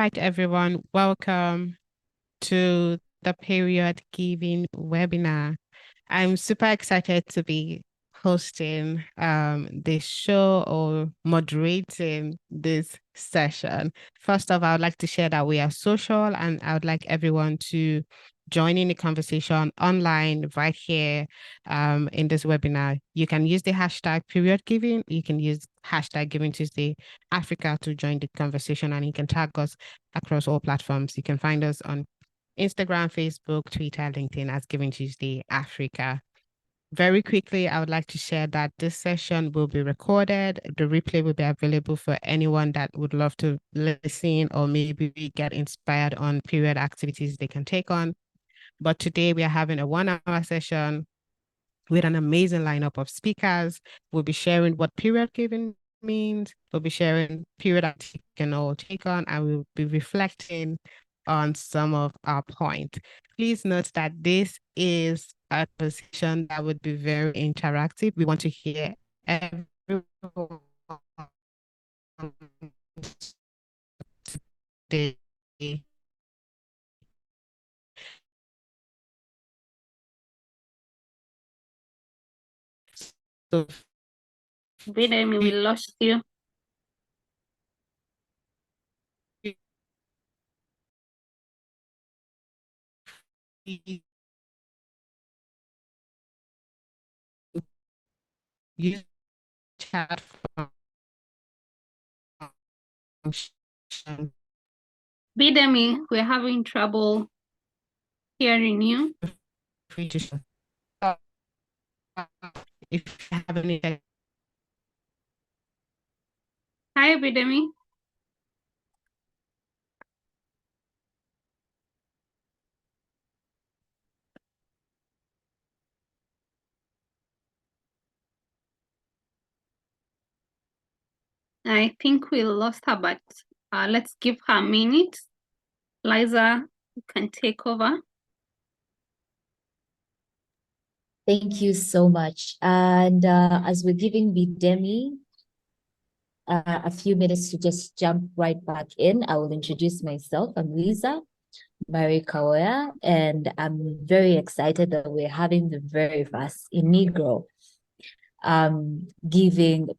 right, everyone. Welcome to the Period Giving webinar. I'm super excited to be hosting this show or moderating this session. First off, I would like to share that we are social, and I would like everyone to join in the conversation online right here in this webinar. You can use the hashtag period giving. You can use hashtag GivingTuesday Africa to join the conversation, and you can tag us across all platforms. You can find us on Instagram, Facebook, Twitter, LinkedIn as GivingTuesday Africa. Very quickly, I would like to share that this session will be recorded. The replay will be available for anyone that would love to listen or maybe get inspired on period activities they can take on. But today we are having a 1-hour session with an amazing lineup of speakers. We'll be sharing what period giving means. We'll be sharing period activities we can all take on, and we'll be reflecting on some of our points. Please note that this is a position that would be very interactive. We want to hear everyone today. So, Bidemi, we lost you. use chat function. Bidemi, we're having trouble hearing you. Free to share. If you have any. Hi, Bidemi. I think we lost her, but let's give her a minute. Liza, you can take over. Thank you so much. And as we're giving Bidemi a few minutes to just jump right back in, I will introduce myself. I'm Lisa Mary Kawea, and I'm very excited that we're having the very first inaugural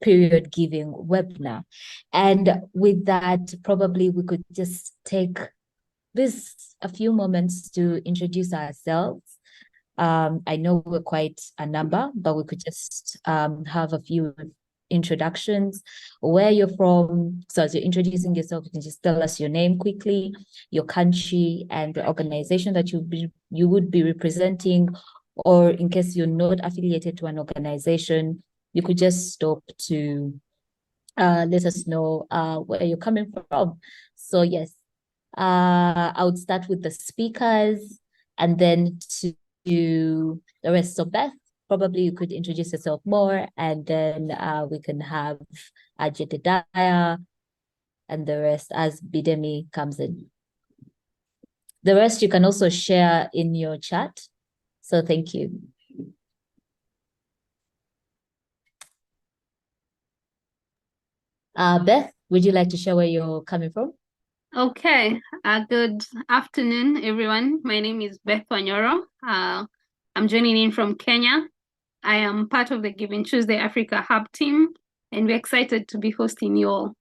period giving webinar. And with that, probably we could just take a few moments to introduce ourselves. I know we're quite a number, but we could just have a few introductions, where you're from. So as you're introducing yourself, you can just tell us your name quickly, your country, and the organization that you would be representing. Or in case you're not affiliated to an organization, you could just stop to let us know where you're coming from. So yes, I would start with the speakers and then to the rest. So Beth, probably you could introduce yourself more, and then we can have Jedediah and the rest as Bidemi comes in. The rest you can also share in your chat. So thank you. Beth, would you like to share where you're coming from? Okay, good afternoon, everyone. My name is Beth Wanyoro. I'm joining in from Kenya. I am part of the Giving Tuesday Africa Hub team, and we're excited to be hosting you all.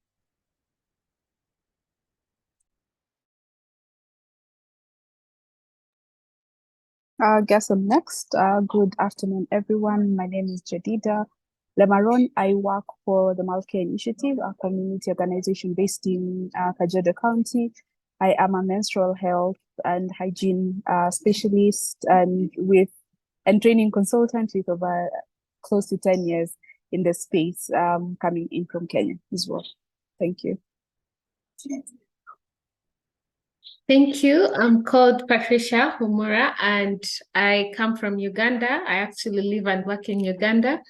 Guess I'm next. Good afternoon, everyone. My name is Jedediah Lemaron. I work for the Malkia Initiative, a community organization based in Kajiado County. I am a menstrual health and hygiene specialist and training consultant with over close to 10 years in the space, coming in from Kenya as well. Thank you. Thank you. I'm called Patricia Humura, and I come from Uganda. I actually live and work in Uganda.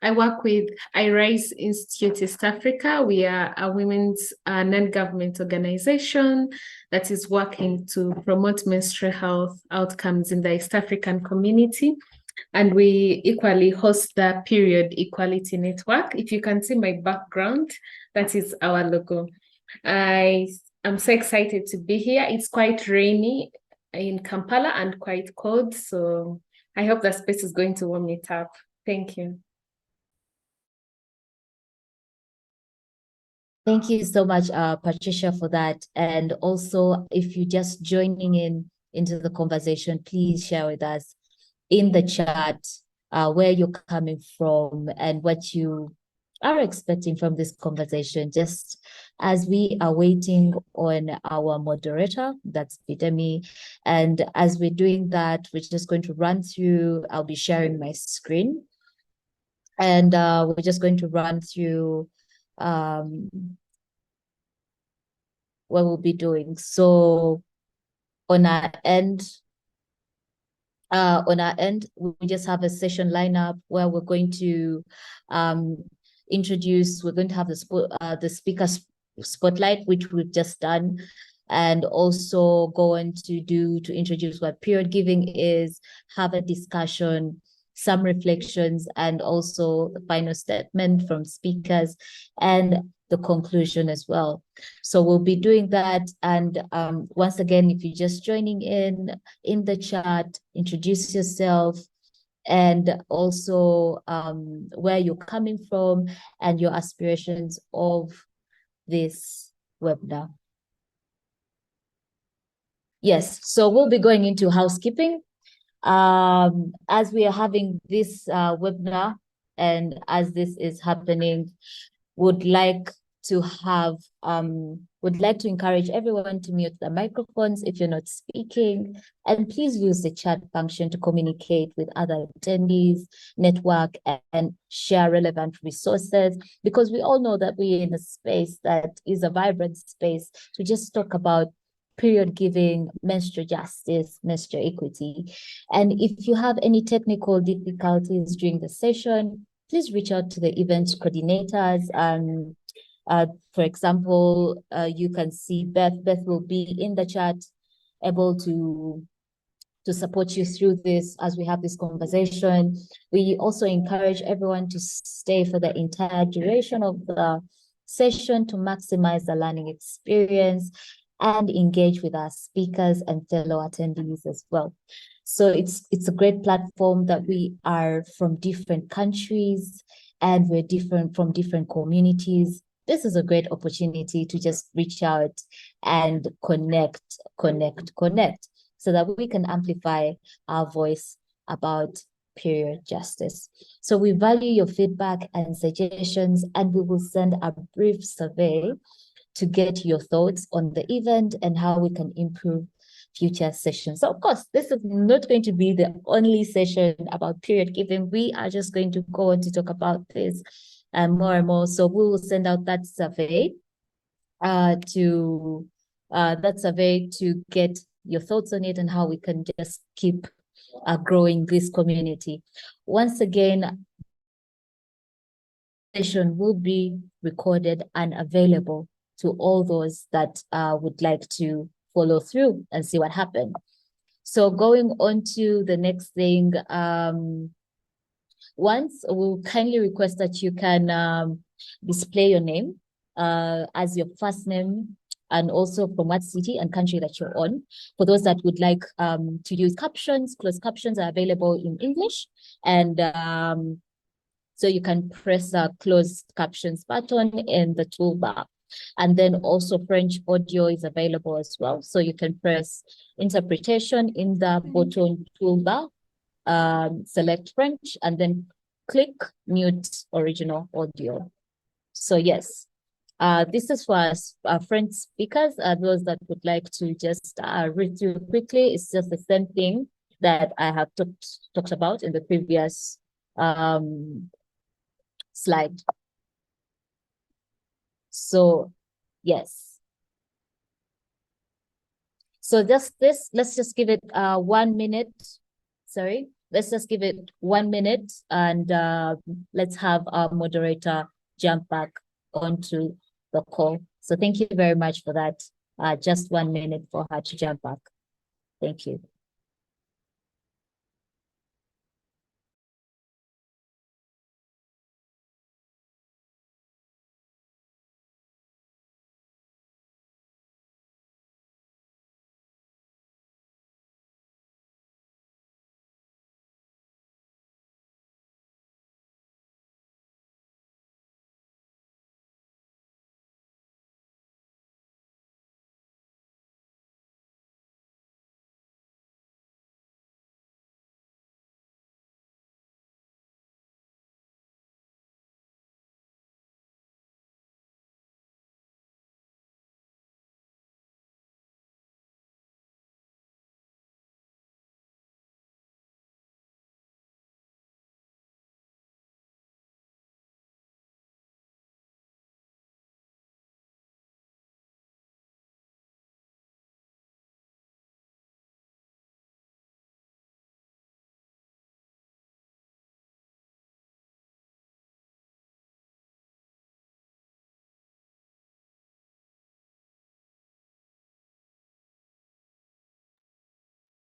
I work with iRise Institute East Africa. We are a women's non-government organization that is working to promote menstrual health outcomes in the East African community. And we equally host the Period Equality Network. If you can see my background, that is our logo. I I'm so excited to be here. It's quite rainy in Kampala and quite cold, so I hope the space is going to warm it up. Thank you. Thank you so much, Patricia, for that. And also, if you're just joining into the conversation, please share with us in the chat where you're coming from and what you are expecting from this conversation, just as we are waiting on our moderator, that's Bidemi. And as we're doing that, we're just going to run through, I'll be sharing my screen. And we're just going to run through what we'll be doing. So on our end, we just have a session lineup where we're going to we're going to have the speaker spotlight, which we've just done, and also go on to introduce what period giving is, have a discussion, some reflections, and also the final statement from speakers and the conclusion as well. So we'll be doing that. And once again, if you're just joining in the chat, introduce yourself and also where you're coming from and your aspirations of this webinar. Yes, so we'll be going into housekeeping. As we are having this webinar and as this is happening, would like to encourage everyone to mute the microphones if you're not speaking, and please use the chat function to communicate with other attendees, network, and share relevant resources, because we all know that we're in a space that is a vibrant space to just talk about period giving, menstrual justice, menstrual equity. And if you have any technical difficulties during the session, please reach out to the event coordinators. For example, you can see Beth. Beth will be in the chat, able to support you through this as we have this conversation. We also encourage everyone to stay for the entire duration of the session to maximize the learning experience and engage with our speakers and fellow attendees as well. So it's a great platform that we are from different countries and we're from different communities. This is a great opportunity to just reach out and connect, so that we can amplify our voice about period justice. So we value your feedback and suggestions, and we will send a brief survey to get your thoughts on the event and how we can improve future sessions. So of course, this is not going to be the only session about period giving. We are just going to go on to talk about this more and more. So we will send out that survey to get your thoughts on it and how we can just keep growing this community. Once again, session will be recorded and available to all those that would like to follow through and see what happened. So going on to the next thing, once we'll kindly request that you can display your name as your first name and also from what city and country that you're on. For those that would like to use captions, closed captions are available in English, and so you can press the closed captions button in the toolbar. And then also French audio is available as well. So you can press interpretation in the bottom toolbar, select French, and then click mute original audio. So yes, this is for French speakers, those that would like to just read through quickly. It's just the same thing that I have talked about in the previous slide. So yes. So just this, let's just give it 1 minute. Sorry, let's just give it 1 minute and let's have our moderator jump back onto the call. So thank you very much for that. Just 1 minute for her to jump back. Thank you.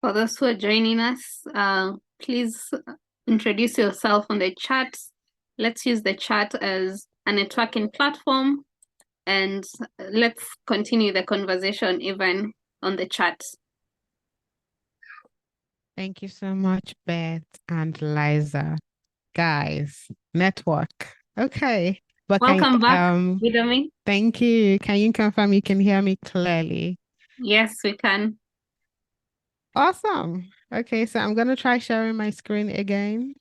For those who are joining us, please introduce yourself on the chat. Let's use the chat as a networking platform, and let's continue the conversation even on the chat. Thank you so much, Beth and Liza. Guys, network. Okay. But Welcome back, Widomi. thank you. Can you confirm you can hear me clearly? Yes, we can. Awesome. Okay, so I'm gonna try sharing my screen again.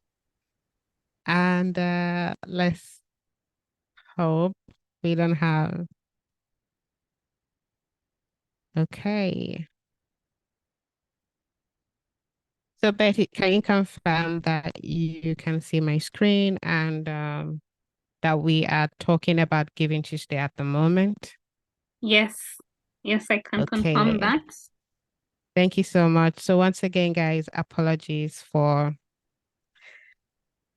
And let's hope we don't have. Okay. So Betty, can you confirm that you can see my screen and that we are talking about Giving Tuesday at the moment? Yes, I can confirm Okay. that. Thank you so much. So once again, guys, apologies for,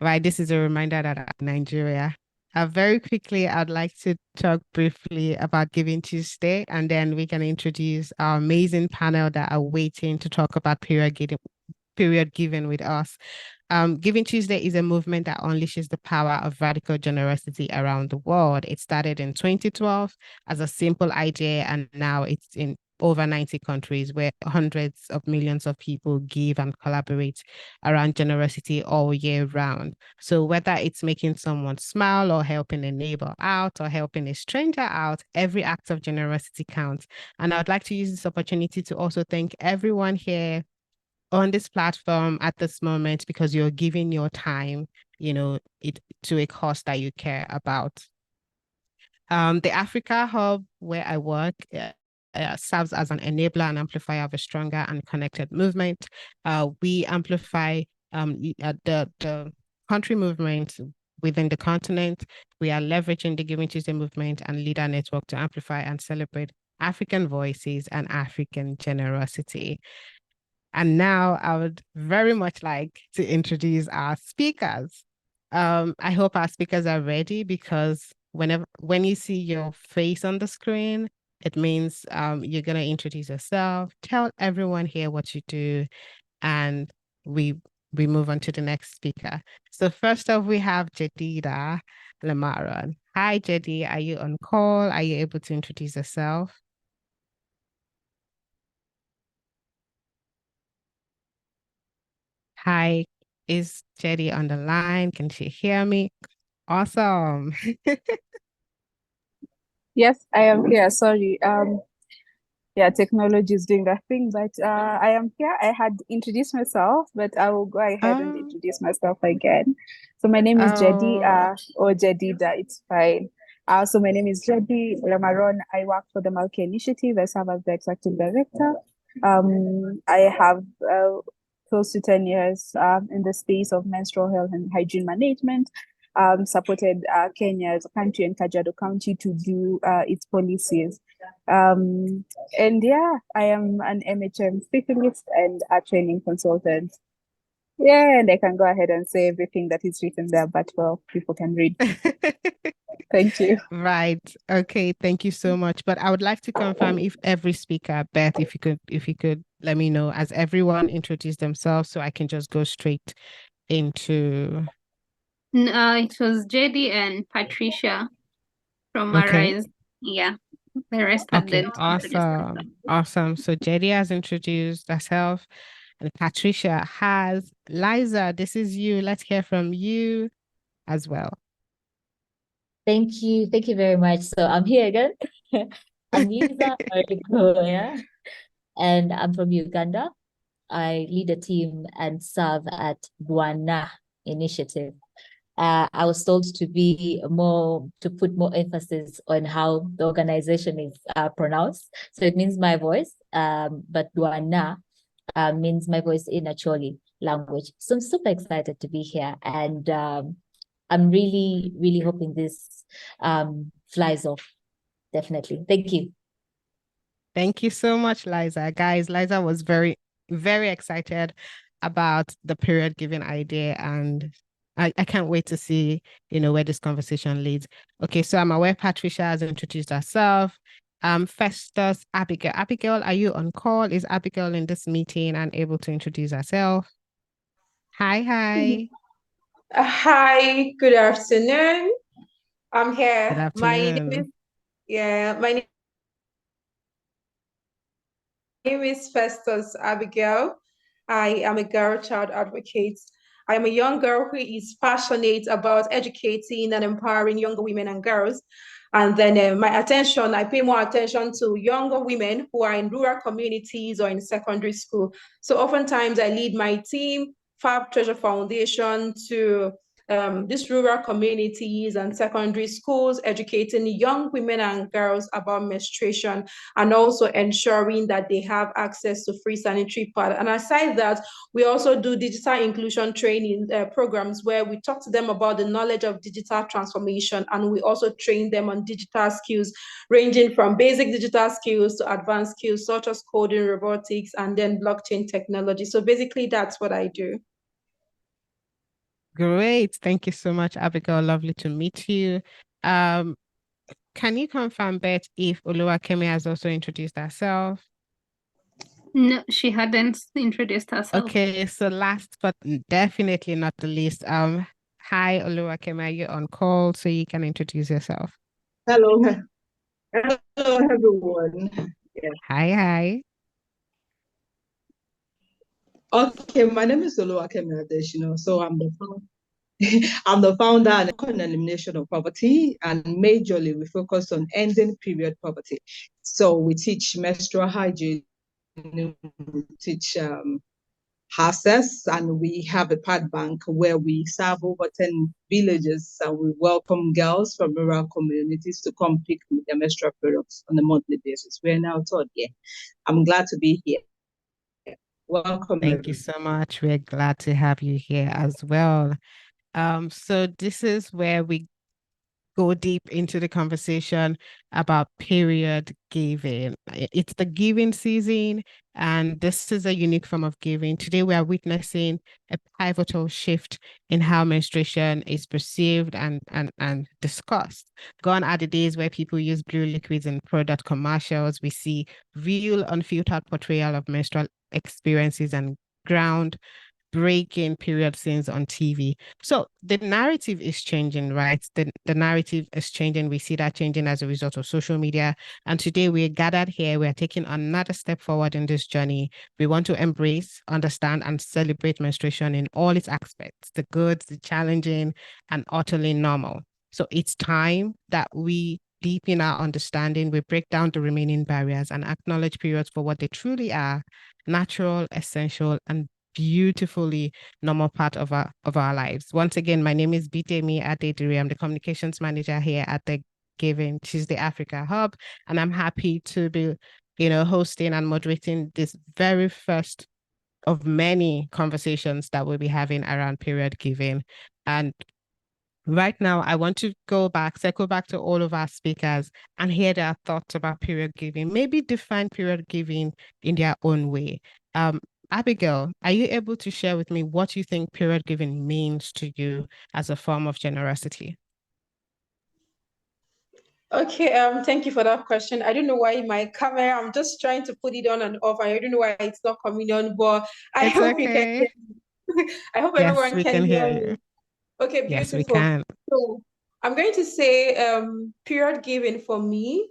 right, this is a reminder that Nigeria. Very quickly, I'd like to talk briefly about Giving Tuesday, and then we can introduce our amazing panel that are waiting to talk about period giving with us. Giving Tuesday is a movement that unleashes the power of radical generosity around the world. It started in 2012 as a simple idea, and now it's in over 90 countries where hundreds of millions of people give and collaborate around generosity all year round. So whether it's making someone smile or helping a neighbor out or helping a stranger out, every act of generosity counts. And I'd like to use this opportunity to also thank everyone here on this platform at this moment because you're giving your time, it to a cause that you care about. The Africa Hub, where I work, serves as an enabler and amplifier of a stronger and connected movement. We amplify the country movement within the continent. We are leveraging the Giving Tuesday movement and leader network to amplify and celebrate African voices and African generosity. And now I would very much like to introduce our speakers. I hope our speakers are ready because when you see your face on the screen, it means you're going to introduce yourself, tell everyone here what you do, and we move on to the next speaker. So first off, we have Jadida Lamaron. Hi, Jadi. Are you on call? Are you able to introduce yourself? Hi, is Jetty on the line? Can she hear me? Awesome. Yes, I am here. Sorry. Yeah, technology is doing that thing, but I am here. I had introduced myself, but I will go ahead and introduce myself again. So my name is Jedi, or Jedida, it's fine. So my name is Jedi Lamaron. I work for the Malki Initiative. I serve as the executive director. I have close to 10 years in the space of menstrual health and hygiene management. Supported Kenya as a country and Kajiado County to do its policies. And yeah, I am an MHM specialist and a training consultant. Yeah, and I can go ahead and say everything that is written there, but well, people can read. Thank you. Right. Okay. Thank you so much. But I would like to confirm if every speaker, Beth, if you could let me know as everyone introduce themselves so I can just go straight into. It was JD and Patricia from Arise. Yeah. The rest have Okay, awesome. So Jedi has introduced herself and Patricia has. Liza, this is you. Let's hear from you as well. Thank you very much. So I'm here again. I'm Lisa yeah, and I'm from Uganda. I lead a team and serve at Bwana Initiative. I was told to put more emphasis on how the organization is pronounced. So it means my voice, but Bwana means my voice in Acholi language. So I'm super excited to be here, and I'm really, really hoping this flies off. Definitely. Thank you. Thank you so much, Liza. Guys, Liza was very, very excited about the period giving idea, and I can't wait to see, where this conversation leads. Okay, so I'm aware Patricia has introduced herself. Festus Abigail. Abigail, are you on call? Is Abigail in this meeting and able to introduce herself? Hi. Hi, good afternoon. I'm here. Good afternoon. My name is Festus Abigail. I am a girl child advocate. I am a young girl who is passionate about educating and empowering younger women and girls. And then I pay more attention to younger women who are in rural communities or in secondary school. So oftentimes I lead my team, Fab Treasure Foundation, to these rural communities and secondary schools, educating young women and girls about menstruation and also ensuring that they have access to free sanitary pad. And aside that, we also do digital inclusion training programs where we talk to them about the knowledge of digital transformation, and we also train them on digital skills ranging from basic digital skills to advanced skills such as coding, robotics, and then blockchain technology. So basically, that's what I do. Great. Thank you so much, Abigail. Lovely to meet you. Can you confirm, Beth, if Oluwakemi has also introduced herself? No, she hadn't introduced herself. Okay, so last but definitely not the least, hi Oluwakemi, are you on call so you can introduce yourself? Hello, hello everyone. Yeah. Hi. Okay, my name is Oluwakemi Adesina. So I'm the founder and elimination of poverty, and majorly we focus on ending period poverty. So we teach menstrual hygiene, we teach access, and we have a pad bank where we serve over 10 villages, and we welcome girls from rural communities to come pick their menstrual products on a monthly basis. We're now third year. I'm glad to be here. Welcome. Thank you so much. We're glad to have you here as well. So this is where we go deep into the conversation about period giving. It's the giving season, and this is a unique form of giving. Today, we are witnessing a pivotal shift in how menstruation is perceived and discussed. Gone are the days where people use blue liquids in product commercials. We see real, unfiltered portrayal of menstrual experiences and ground breaking period scenes on TV. So the narrative is changing, right? The narrative is changing. We see that changing as a result of social media. And today we're gathered here. We're taking another step forward in this journey. We want to embrace, understand, and celebrate menstruation in all its aspects, the good, the challenging, and utterly normal. So it's time that we deepen our understanding, we break down the remaining barriers and acknowledge periods for what they truly are: natural, essential, and beautifully normal part of our lives. Once again, my name is Bitemi Adediri. I'm the communications manager here at the GivingTuesday Africa Hub, and I'm happy to be, hosting and moderating this very first of many conversations that we'll be having around period giving. And right now, I want to circle back to all of our speakers and hear their thoughts about period giving, maybe define period giving in their own way. Abigail, are you able to share with me what you think period giving means to you as a form of generosity? Okay, thank you for that question. I don't know why my camera, I'm just trying to put it on and off. I don't know why it's not coming on, but I hope you can hear me. I hope yes, everyone we can hear you. me. Okay, yes, beautiful. We can. So I'm going to say period giving for me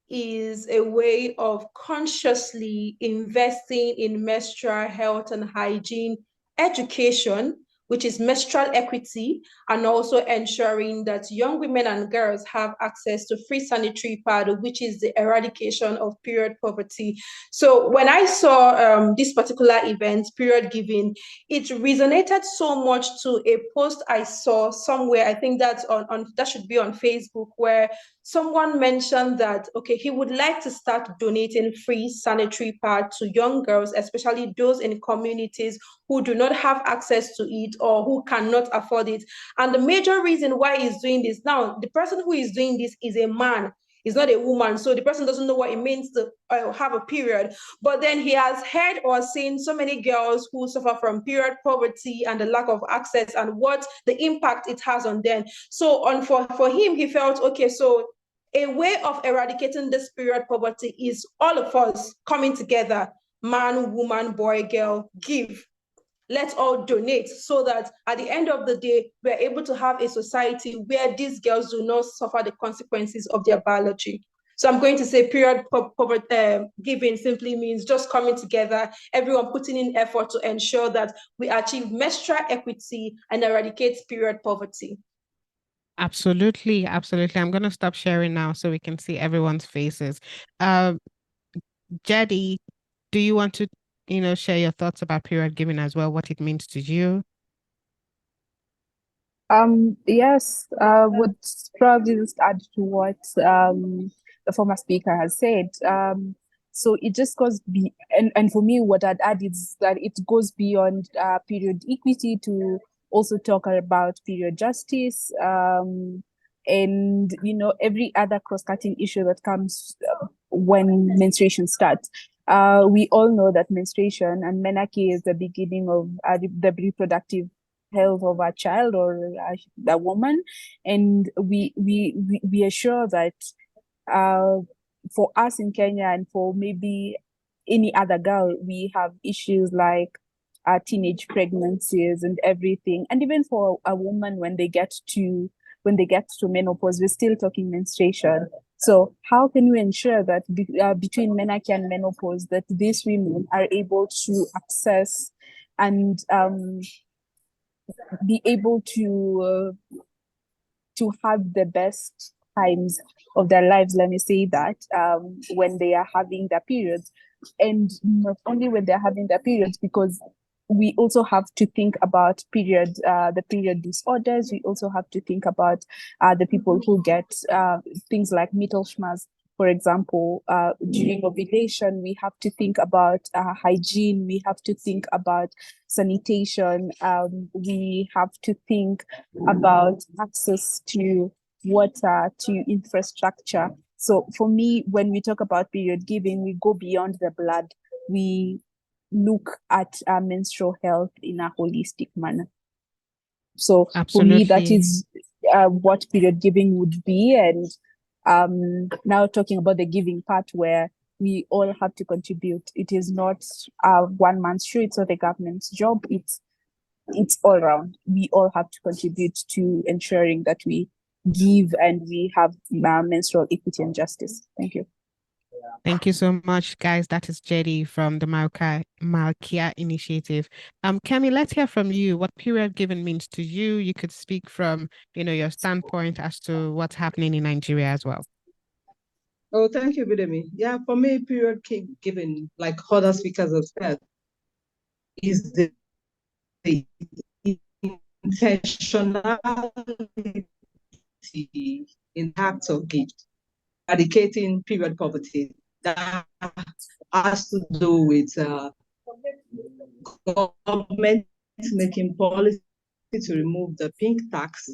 is a way of consciously investing in menstrual health and hygiene education, which is menstrual equity, and also ensuring that young women and girls have access to free sanitary pad, which is the eradication of period poverty. So when I saw this particular event, period giving, it resonated so much to a post I saw somewhere. I think that's on that should be on Facebook, where someone mentioned that, okay, he would like to start donating free sanitary pads to young girls, especially those in communities who do not have access to it or who cannot afford it. And the major reason why he's doing this, now, the person who is doing this is a man. He's not a woman, so the person doesn't know what it means to have a period. But then he has heard or seen so many girls who suffer from period poverty and the lack of access and what the impact it has on them. So for him, he felt, okay, so A way of eradicating this period poverty is all of us coming together, man, woman, boy, girl, give. Let's all donate so that at the end of the day, we're able to have a society where these girls do not suffer the consequences of their biology. So I'm going to say period giving simply means just coming together, everyone putting in effort to ensure that we achieve menstrual equity and eradicate period poverty. Absolutely, absolutely. I'm going to stop sharing now so we can see everyone's faces. Jedi, do you want to, share your thoughts about period giving as well, what it means to you? Yes, would probably just add to what the former speaker has said. So it just goes and for me, what I'd add is that it goes beyond period equity to also talk about period justice, and every other cross-cutting issue that comes when menstruation starts. We all know that menstruation and menarche is the beginning of the reproductive health of a child or a woman, and we are sure that for us in Kenya and for maybe any other girl, we have issues like teenage pregnancies and everything, and even for a woman when they get to menopause, we're still talking menstruation. So how can we ensure that between menarche and menopause that these women are able to access and be able to have the best times of their lives, let me say that, when they are having their periods, and not only when they're having their periods, because we also have to think about the period disorders. We also have to think about the people who get things like Mittelschmerz, for example, during ovulation. We have to think about hygiene. We have to think about sanitation. We have to think about access to water, to infrastructure. So for me, when we talk about period giving, we go beyond the blood. We look at menstrual health in a holistic manner. So Absolutely. For me, that is what period giving would be. And now talking about the giving part, where we all have to contribute. It is not one man's shoe. It's not the government's job. It's all around. We all have to contribute to ensuring that we give and we have menstrual equity and justice. Thank you. Thank you so much, guys. That is Jedi from the Malkia Initiative. Kemi, let's hear from you what period giving means to you. You could speak from, your standpoint as to what's happening in Nigeria as well. Oh, thank you, Bidemi. Yeah, for me, period giving, like other speakers have said, is the intentionality in acts of gift, eradicating period poverty. That has to do with government making policy to remove the pink tax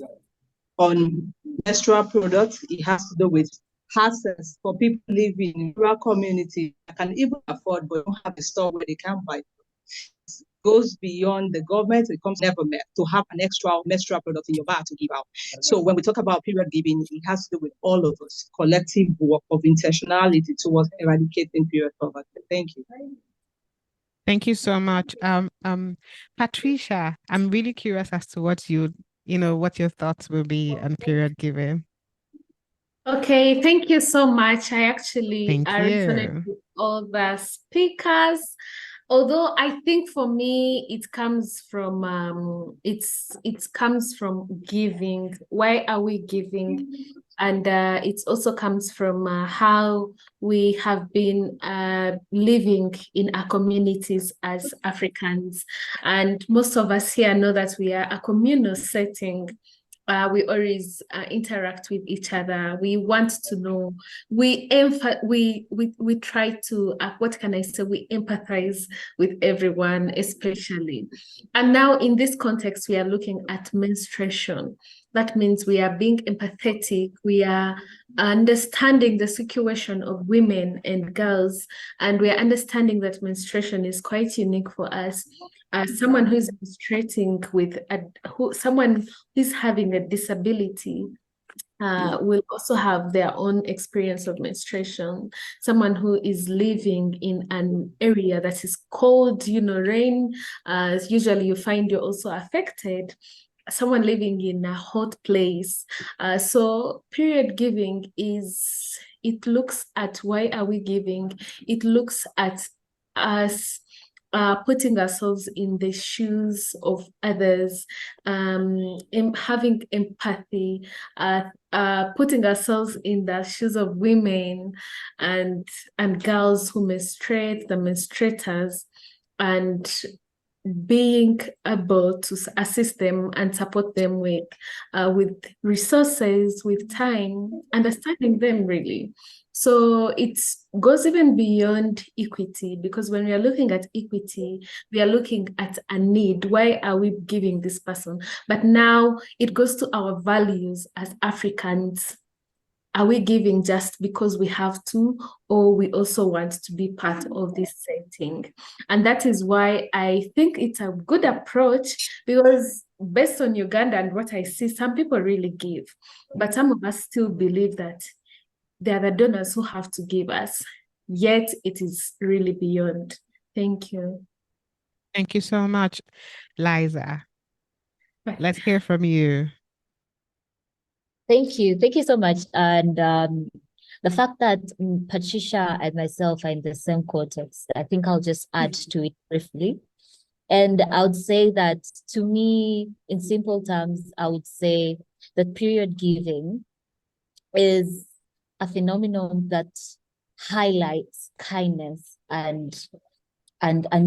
on menstrual products. It has to do with access for people living in rural communities that can even afford but don't have a store where they can buy. It goes beyond the government. It comes never met to have an extra menstrual product in your bag to give out. So when we talk about period giving, it has to do with all of us, collective work of intentionality towards eradicating period poverty. Thank you. Thank you so much. Patricia, I'm really curious as to what what your thoughts will be on period giving. Okay, thank you so much. I actually Thank resonate with all the speakers. Although I think for me it comes from it comes from giving. Why are we giving? And it also comes from how we have been living in our communities as Africans. And most of us here know that we are a communal setting. We always interact with each other. We want to know. We try to what can I say? We empathize with everyone, especially. And now in this context, we are looking at menstruation. That means we are being empathetic. We are understanding the situation of women and girls, and we are understanding that menstruation is quite unique for us. Someone who is menstruating with someone who's having a disability will also have their own experience of menstruation. Someone who is living in an area that is cold, rain, usually you find you're also affected. Someone living in a hot place. So period giving it looks at why are we giving? It looks at us putting ourselves in the shoes of others, having empathy, putting ourselves in the shoes of women and girls who menstruate, the menstruators, and being able to assist them and support them with resources, with time, understanding them really. So it goes even beyond equity, because when we are looking at equity, we are looking at a need. Why are we giving this person? But now it goes to our values as Africans. Are we giving just because we have to, or we also want to be part of this setting? And that is why I think it's a good approach, because based on Uganda and what I see, some people really give, but some of us still believe that they are the donors who have to give us, yet it is really beyond. Thank you. Thank you so much, Liza. Let's hear from you. Thank you. Thank you so much. And the fact that Patricia and myself are in the same context, I think I'll just add to it briefly. And I would say that, to me, in simple terms, I would say that period giving is a phenomenon that highlights kindness and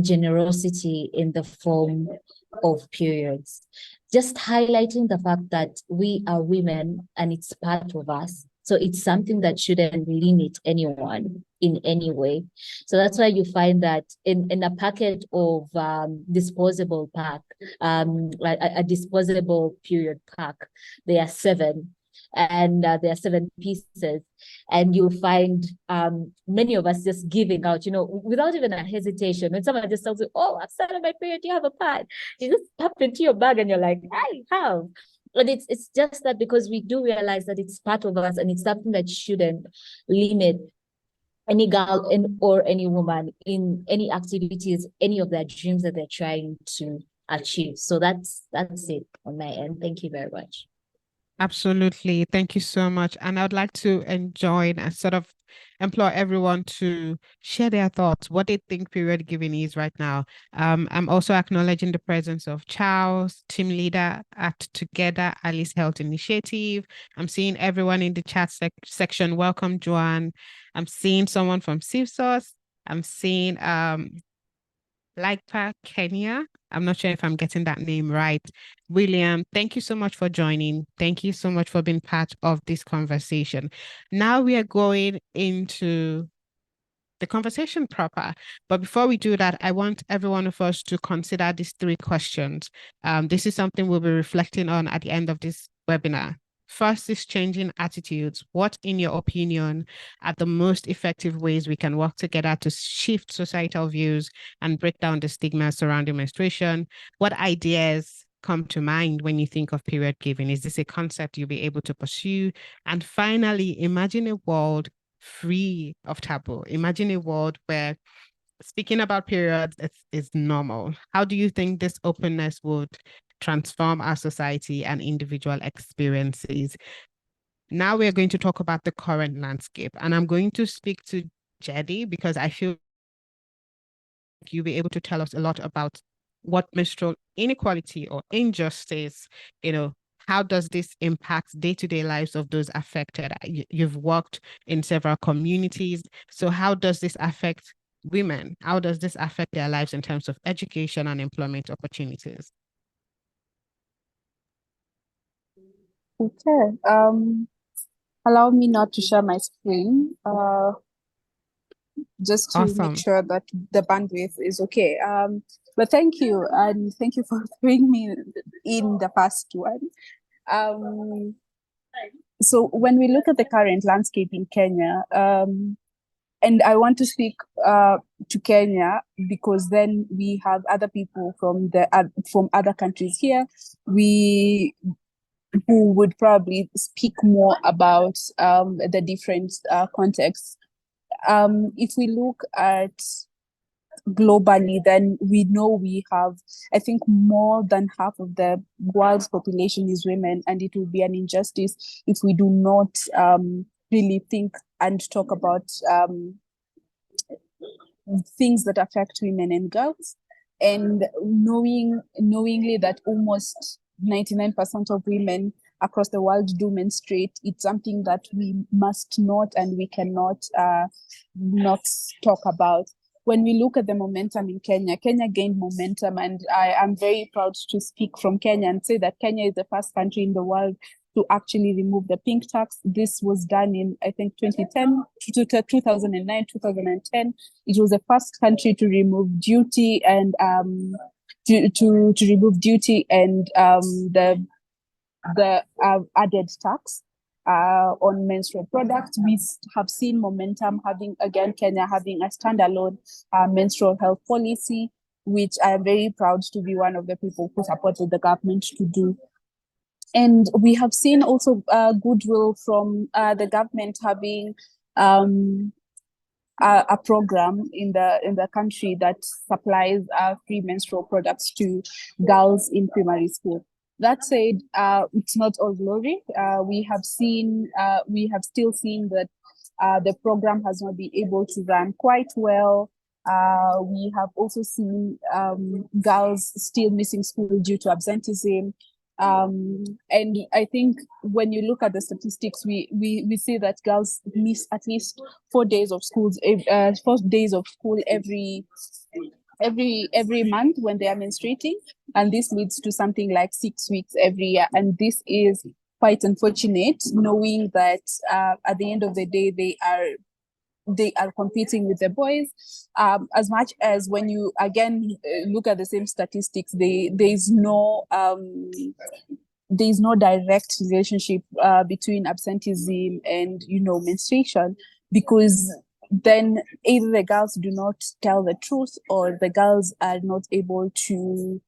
generosity in the form of periods. Just highlighting the fact that we are women and it's part of us. So it's something that shouldn't limit anyone in any way. So that's why you find that in a packet of disposable pack, a disposable period pack, there are 7. And there are 7 pieces, and you'll find many of us just giving out, without even a hesitation. When someone just tells you, "Oh, I've started my period, do you have a pad?" You just tap into your bag and you're like, "I have." And it's just that, because we do realize that it's part of us, and it's something that shouldn't limit any girl or any woman in any activities, any of their dreams that they're trying to achieve. So that's it on my end. Thank you very much. Absolutely. Thank you so much. And I'd like to join and sort of implore everyone to share their thoughts, what they think period giving is right now. I'm also acknowledging the presence of Charles, team leader at Together Alice Health Initiative. I'm seeing everyone in the chat section. Welcome, Joanne. I'm seeing someone from CivSource. I'm seeing Laikpa Kenya. I'm not sure if I'm getting that name right. William, thank you so much for joining. Thank you so much for being part of this conversation. Now we are going into the conversation proper. But before we do that, I want every one of us to consider these 3 questions. This is something we'll be reflecting on at the end of this webinar. First is changing attitudes. What, in your opinion, are the most effective ways we can work together to shift societal views and break down the stigma surrounding menstruation? What ideas come to mind when you think of period giving? Is this a concept you'll be able to pursue? And finally, imagine a world free of taboo. Imagine a world where speaking about periods is normal. How do you think this openness would transform our society and individual experiences? Now we're going to talk about the current landscape, and I'm going to speak to Jedi because I feel you'll be able to tell us a lot about what menstrual inequality or injustice, how does this impact day-to-day lives of those affected? You've worked in several communities. So how does this affect women? How does this affect their lives in terms of education and employment opportunities? Okay. Allow me not to share my screen, just to make sure that the bandwidth is okay. But thank you, and thank you for throwing me in the first one. So when we look at the current landscape in Kenya, and I want to speak to Kenya because then we have other people from other countries here. We who would probably speak more about the different contexts. If we look at globally, then we know we have, I think, more than half of the world's population is women, and it would be an injustice if we do not really think and talk about things that affect women and girls. And knowingly that almost 99% of women across the world do menstruate, it's something that we must not and we cannot not talk about. When we look at the momentum in Kenya, Kenya gained momentum, and I am very proud to speak from Kenya and say that Kenya is the first country in the world to actually remove the pink tax. This was done in, I think, 2009, 2010. It was the first country to remove duty and to remove duty and the added tax on menstrual products. We have seen momentum having, again, Kenya having a standalone menstrual health policy, which I am very proud to be one of the people who supported the government to do. And we have seen also goodwill from the government having a program in the country that supplies free menstrual products to girls in primary school. That said, it's not all glory. We have still seen that the program has not been able to run quite well. We have also seen girls still missing school due to absenteeism. And I think when you look at the statistics, we see that girls miss at least 4 days of school, 4 days of school every month when they are menstruating, and this leads to something like 6 weeks every year. And this is quite unfortunate, knowing that at the end of the day they are competing with the boys, as much as when you again look at the same statistics, there's no direct relationship between absenteeism and menstruation, because then either the girls do not tell the truth or the girls are not able to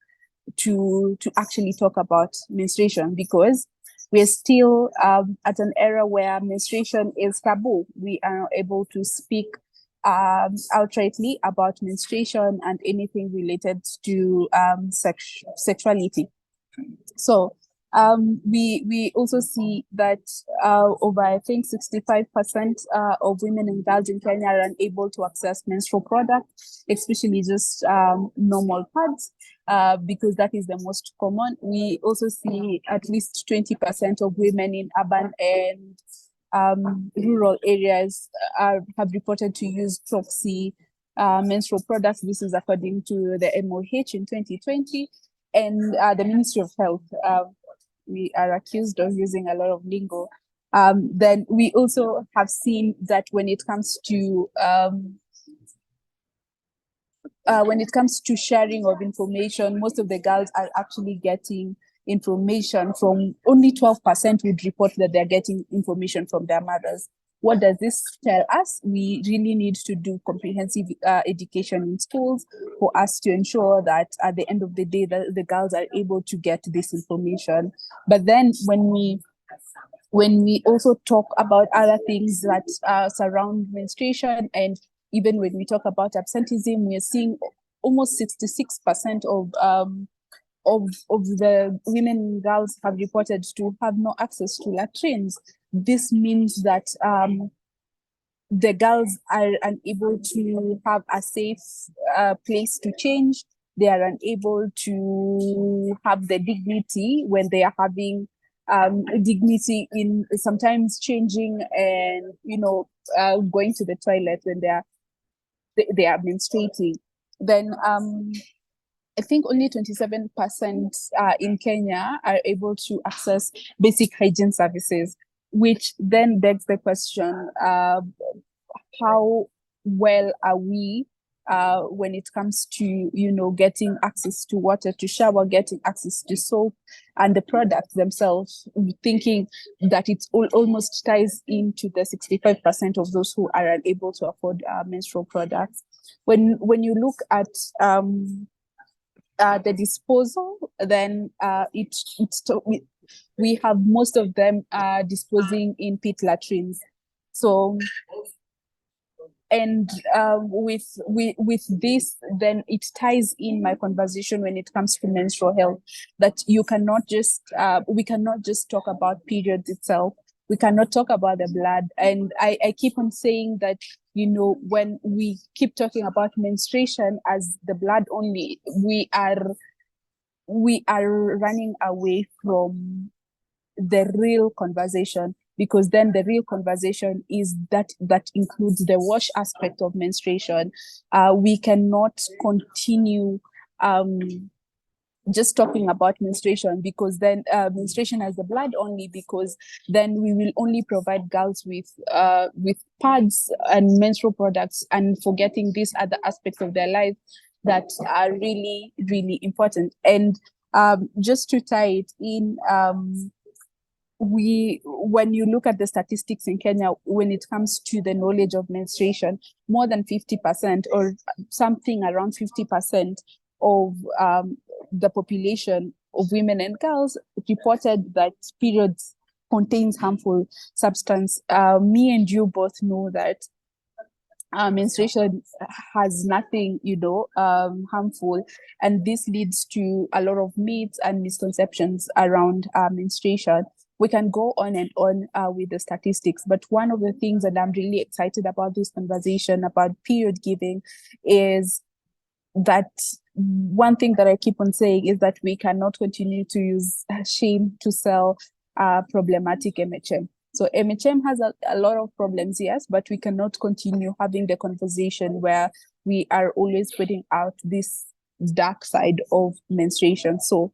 actually talk about menstruation, because we're still at an era where menstruation is taboo. We are not able to speak outrightly about menstruation and anything related to sexuality. So we also see that over, I think, 65% of women and girls in Kenya are unable to access menstrual products, especially just normal pads, because that is the most common. We also see at least 20% of women in urban and rural areas have reported to use proxy menstrual products. This is according to the MOH in 2020. And the Ministry of Health, we are accused of using a lot of lingo. Then we also have seen that when it comes to sharing of information, most of the girls are actually getting information from, only 12% would report that they're getting information from their mothers. What does this tell us? We really need to do comprehensive education in schools for us to ensure that at the end of the day, the girls are able to get this information. But then when we also talk about other things that surround menstruation, and even when we talk about absenteeism, we're seeing almost 66% of the women and girls have reported to have no access to latrines. This means that the girls are unable to have a safe place to change. They are unable to have the dignity when they are having dignity in sometimes changing and going to the toilet when they are menstruating. Then I think only 27% in Kenya are able to access basic hygiene services, which then begs the question, how well are we when it comes to, getting access to water, to shower, getting access to soap and the products themselves, thinking that it almost ties into the 65% of those who are unable to afford menstrual products. When you look at the disposal, then we have most of them disposing in pit latrines. So, and with this, then it ties in my conversation when it comes to menstrual health, that you cannot just we cannot just talk about periods itself. We cannot talk about the blood. And I keep on saying that, you know, when we keep talking about menstruation as the blood only, we are running away from the real conversation, because then the real conversation is that includes the wash aspect of menstruation. We cannot continue just talking about menstruation, because then menstruation as the blood only, because then we will only provide girls with pads and menstrual products, and forgetting these other aspects of their life that are really, really important. And just to tie it in, when you look at the statistics in Kenya, when it comes to the knowledge of menstruation, more than 50% or something around 50% of the population of women and girls reported that periods contains harmful substance. Me and you both know that menstruation has nothing, harmful, and this leads to a lot of myths and misconceptions around menstruation. We can go on and on with the statistics, but one of the things that I'm really excited about this conversation about period giving is that one thing that I keep on saying is that we cannot continue to use shame to sell problematic MHM. So MHM has a lot of problems, yes, but we cannot continue having the conversation where we are always putting out this dark side of menstruation. So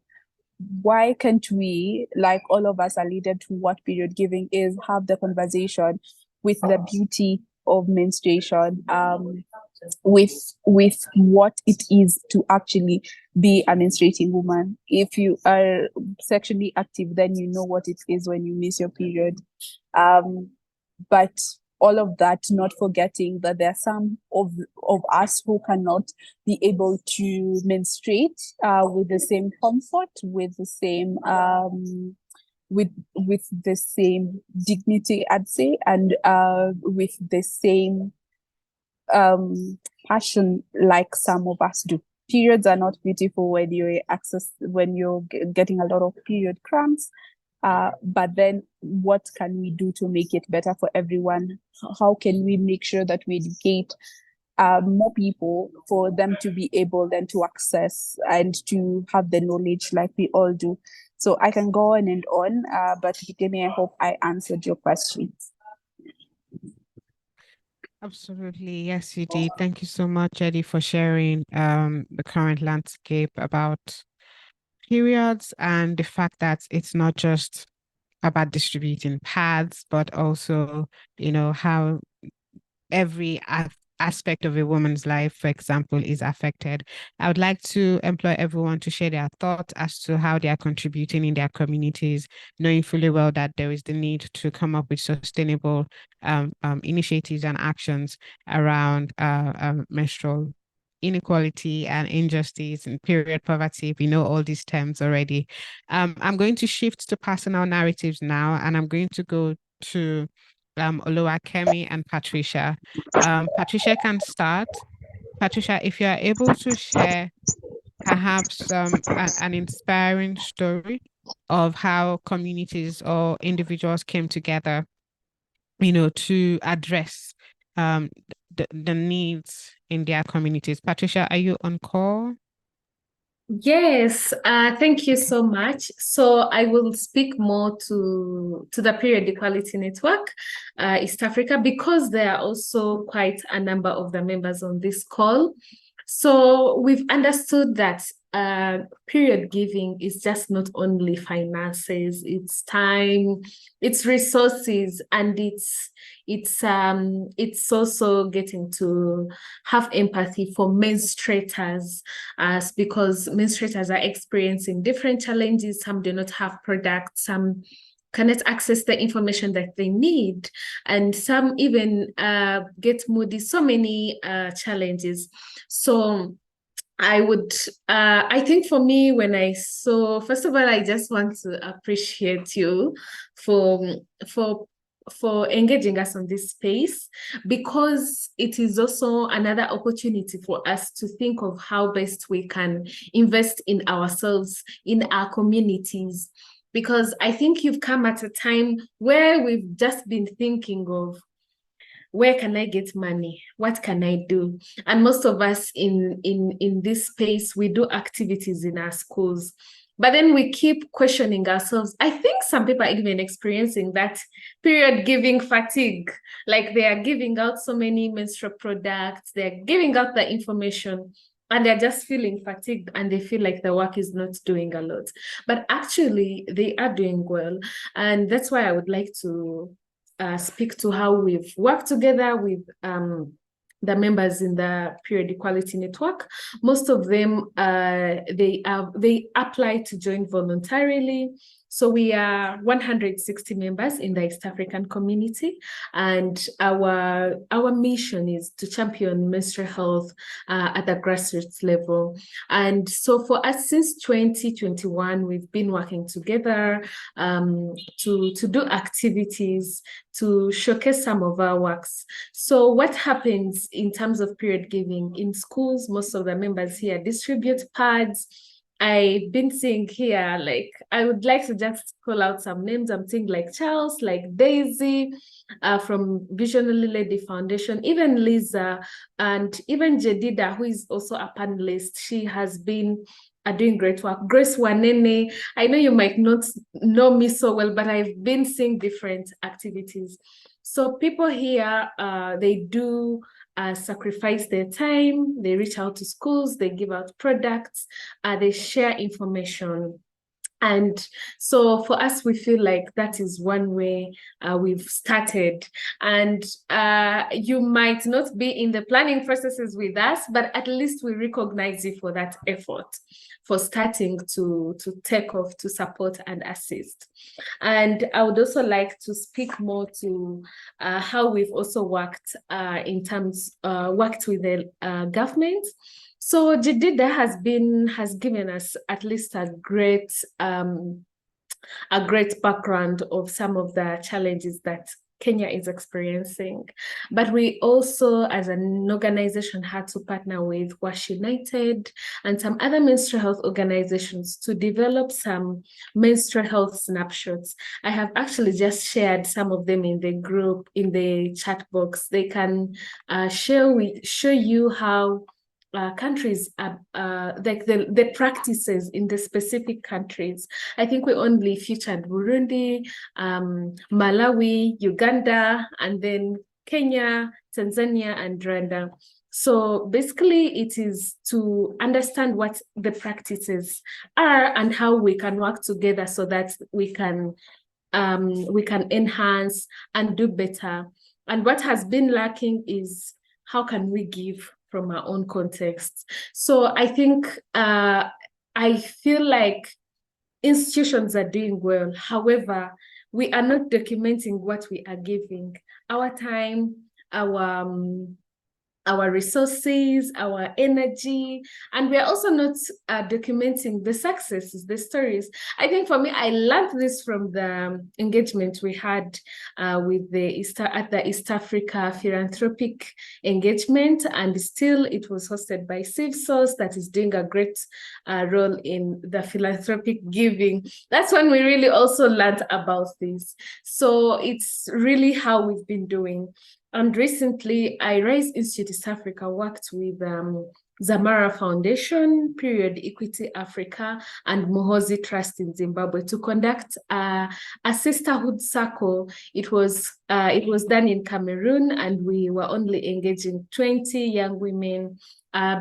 why can't we, like all of us are leaded to what period giving is, have the conversation with the beauty of menstruation, with what it is to actually be a menstruating woman. If you are sexually active, then you know what it is when you miss your period. But all of that, not forgetting that there are some of us who cannot be able to menstruate with the same comfort, with the same with the same dignity, I'd say, and with the same passion like some of us do. Periods are not beautiful when you're getting a lot of period cramps. But then what can we do to make it better for everyone? How can we make sure that we educate more people for them to be able then to access and to have the knowledge like we all do? So I can go on and on, but Gitemi, I hope I answered your questions. Absolutely. Yes, you did. Thank you so much, Eddie, for sharing the current landscape about periods and the fact that it's not just about distributing pads, but also, how every aspect of a woman's life, for example, is affected. I would like to employ everyone to share their thoughts as to how they are contributing in their communities, knowing fully well that there is the need to come up with sustainable initiatives and actions around menstrual inequality and injustice and period poverty. We know all these terms already. I'm going to shift to personal narratives now, and I'm going to go to Oluwakemi and Patricia. Patricia can start. Patricia, if you are able to share perhaps an inspiring story of how communities or individuals came together, to address the needs in their communities. Patricia, are you on call? Yes, thank you so much. So I will speak more to the Period Equality Network, East Africa, because there are also quite a number of the members on this call. So we've understood that period giving is just not only finances, it's time, it's resources, and it's also getting to have empathy for menstruators, because menstruators are experiencing different challenges. Some do not have products, some cannot access the information that they need, and some even get moody, so many challenges. So I think for me, when I saw, first of all, I just want to appreciate you for for for engaging us on this space, because it is also another opportunity for us to think of how best we can invest in ourselves, in our communities, because I think you've come at a time where we've just been thinking of, where can I get money? What can I do? And most of us in this space, we do activities in our schools. But then we keep questioning ourselves. I think some people are even experiencing that period giving fatigue. Like they are giving out so many menstrual products, they're giving out the information, and they're just feeling fatigued, and they feel like the work is not doing a lot. But actually, they are doing well. And that's why I would like to speak to how we've worked together with the members in the Period Equality Network. Most of them, they apply to join voluntarily. So we are 160 members in the East African community, and our mission is to champion menstrual health at the grassroots level. And so for us, since 2021, we've been working together to do activities, to showcase some of our works. So what happens in terms of period giving in schools? Most of the members here distribute pads. I've been seeing here, like, I would like to just call out some names. I'm seeing like Charles, like Daisy from Visionary Lady Foundation, even Lisa, and even Jedida, who is also a panelist. She has been doing great work. Grace Wanene, I know you might not know me so well, but I've been seeing different activities. So people here, they do sacrifice their time, they reach out to schools, they give out products, they share information. And so for us, we feel like that is one way we've started. And you might not be in the planning processes with us, but at least we recognize you for that effort, for starting to take off, to support and assist. And I would also like to speak more to how we've also worked worked with the government. So Jedida has given us at least a great background of some of the challenges that Kenya is experiencing. But we also, as an organization, had to partner with Wash United and some other menstrual health organizations to develop some menstrual health snapshots. I have actually just shared some of them in the group, in the chat box. They can show you how countries like the practices in the specific countries. I think we only featured Burundi, Malawi, Uganda, and then Kenya, Tanzania, and Rwanda. So basically, it is to understand what the practices are and how we can work together so that we can enhance and do better. And what has been lacking is, how can we give from our own context? So I think I feel like institutions are doing well. However, we are not documenting what we are giving. Our time, our resources, our energy, and we are also not documenting the successes, the stories. I think for me, I learned this from the engagement we had with the East Africa Philanthropic engagement, and still it was hosted by CivSource, that is doing a great role in the philanthropic giving. That's when we really also learned about this. So it's really how we've been doing. And recently, iRise Institute East Africa worked with Zamara Foundation, Period Equity Africa, and Muhozi Trust in Zimbabwe to conduct a sisterhood circle. It was done in Cameroon, and we were only engaging 20 young women.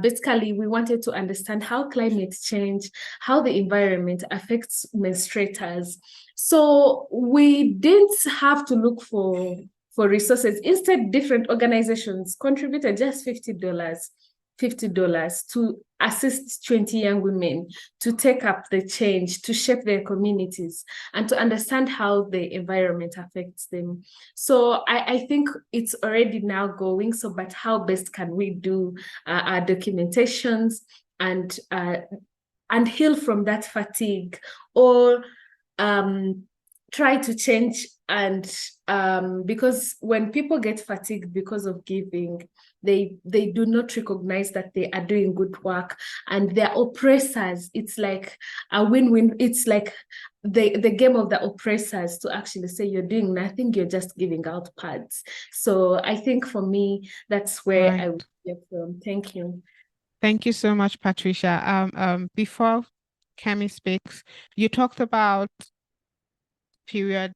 Basically, we wanted to understand how climate change, how the environment affects menstruators. So we didn't have to look for resources. Instead, different organizations contributed just $50 to assist 20 young women to take up the change, to shape their communities, and to understand how the environment affects them. So I think it's already now going. So, but how best can we do our documentations and heal from that fatigue, or try to change. And because when people get fatigued because of giving, they do not recognize that they are doing good work, and they're oppressors. It's like a win-win. It's like the game of the oppressors to actually say you're doing nothing, you're just giving out pads. So I think for me, that's where I would get from. Thank you. Thank you so much, Patricia. Before Kemi speaks, you talked about period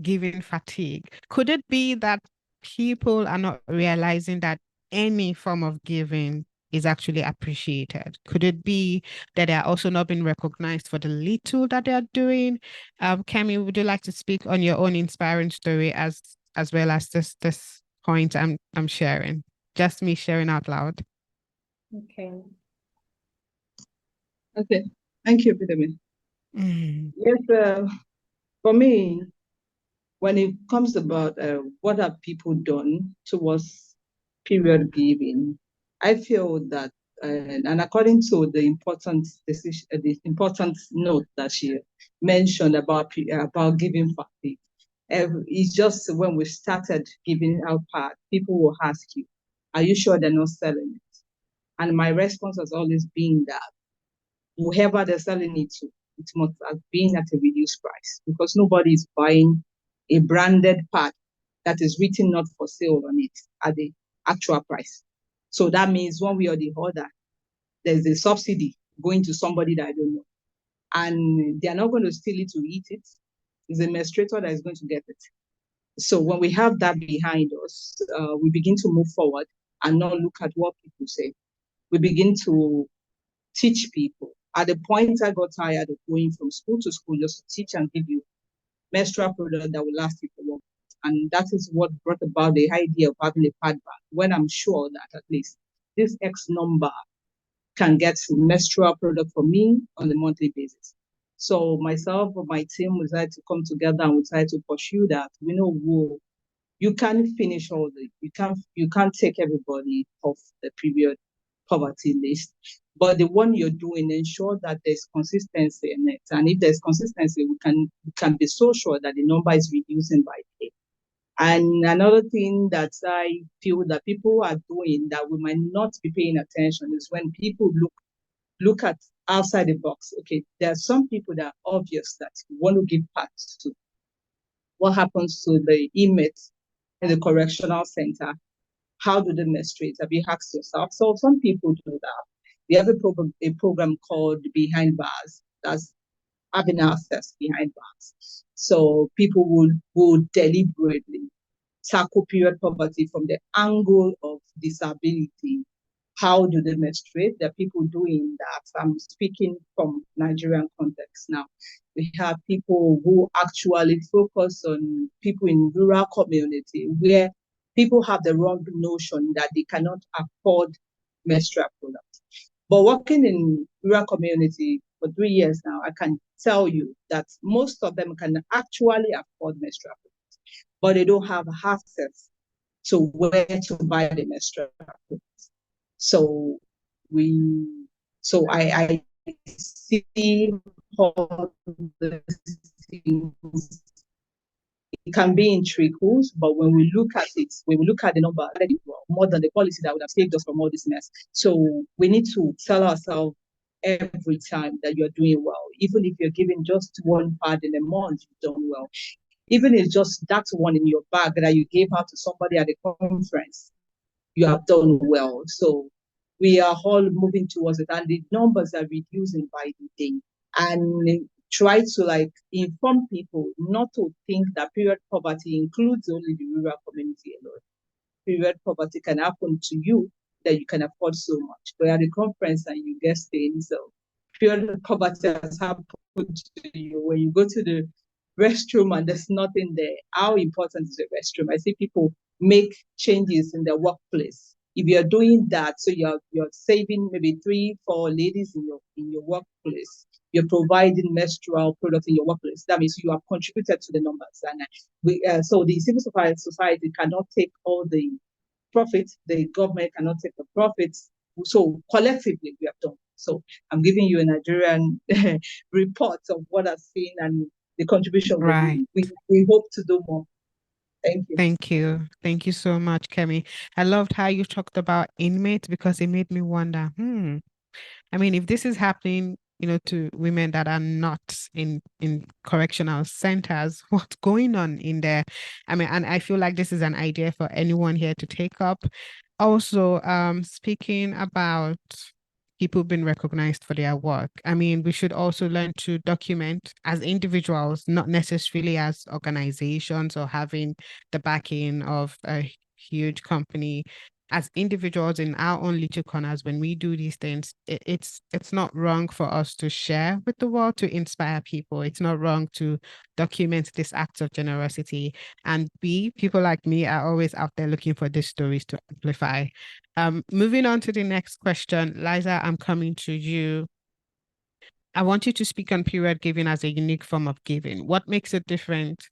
giving fatigue. Could it be that people are not realizing that any form of giving is actually appreciated? Could it be that they are also not being recognized for the little that they are doing? Kemi, would you like to speak on your own inspiring story as well as this point I'm sharing? Just me sharing out loud. Okay. Okay. Thank you, Vitamin. Yes, for me, when it comes about what have people done towards period giving, I feel that, and according to the important decision, the important note that she mentioned about giving fatigue, it's just when we started giving out part, people will ask you, "Are you sure they're not selling it?" And my response has always been that whoever they're selling it to, it must have been at a reduced price, because nobody is buying a branded pad that is written not for sale on it at the actual price. So that means one way or the other, there's a subsidy going to somebody that I don't know. And they're not going to steal it to eat it. It's a menstruator that is going to get it. So when we have that behind us, we begin to move forward and not look at what people say. We begin to teach people. At the point I got tired of going from school to school just to teach and give you menstrual product that will last you for long. And that is what brought about the idea of having a pad bag, when I'm sure that at least this X number can get menstrual product for me on a monthly basis. So myself or my team, we decided to come together and we decided to pursue that. We know you can't finish you can't take everybody off the period poverty list, but the one you're doing, ensure that there's consistency in it. And if there's consistency, we can be so sure that the number is reducing by day. And another thing that I feel that people are doing that we might not be paying attention is when people look at outside the box. Okay, there are some people that are obvious that you want to give parts to. What happens to the inmates in the correctional center? How do they menstruate? Have you asked yourself? So some people do that. We have a program called Behind Bars. That's having access behind bars. So people will deliberately tackle period poverty from the angle of disability. How do they menstruate? There are people doing that. I'm speaking from Nigerian context now. We have people who actually focus on people in rural community where people have the wrong notion that they cannot afford menstrual products. But working in rural community for 3 years now, I can tell you that most of them can actually afford menstrual products, but they don't have access to where to buy the menstrual products. So I see all the things. It can be in trickles, but when we look at the number, more than the policy that would have saved us from all this mess. So we need to tell ourselves every time that you're doing well. Even if you're giving just one pad in a month, you've done well. Even if it's just that one in your bag that you gave out to somebody at a conference, you have done well. So we are all moving towards it, and the numbers are reducing by the day. And try to inform people not to think that period poverty includes only the rural community alone. Period poverty can happen to you that you can afford so much. But at the conference and you get things, so period poverty has happened to you when you go to the restroom and there's nothing there. How important is the restroom? I see people make changes in their workplace. If you're doing that, so you're saving maybe 3-4 ladies in your workplace, you're providing menstrual products in your workplace. That means you have contributed to the numbers. And so the civil society cannot take all the profits. The government cannot take the profits. So collectively, we have done. So I'm giving you a Nigerian report of what I've seen and the contribution Right. we hope to do more. Thank you. Thank you. Thank you so much, Kemi. I loved how you talked about inmates because it made me wonder, I mean, if this is happening, to women that are not in correctional centers, what's going on in there? I mean, and I feel like this is an idea for anyone here to take up. Also, speaking about people being recognized for their work, I mean, we should also learn to document as individuals, not necessarily as organizations or having the backing of a huge company. As individuals in our own little corners, when we do these things, it's not wrong for us to share with the world to inspire people. It's not wrong to document this act of generosity. And people like me are always out there looking for these stories to amplify. Moving on to the next question, Liza, I'm coming to you. I want you to speak on period giving as a unique form of giving. What makes it different?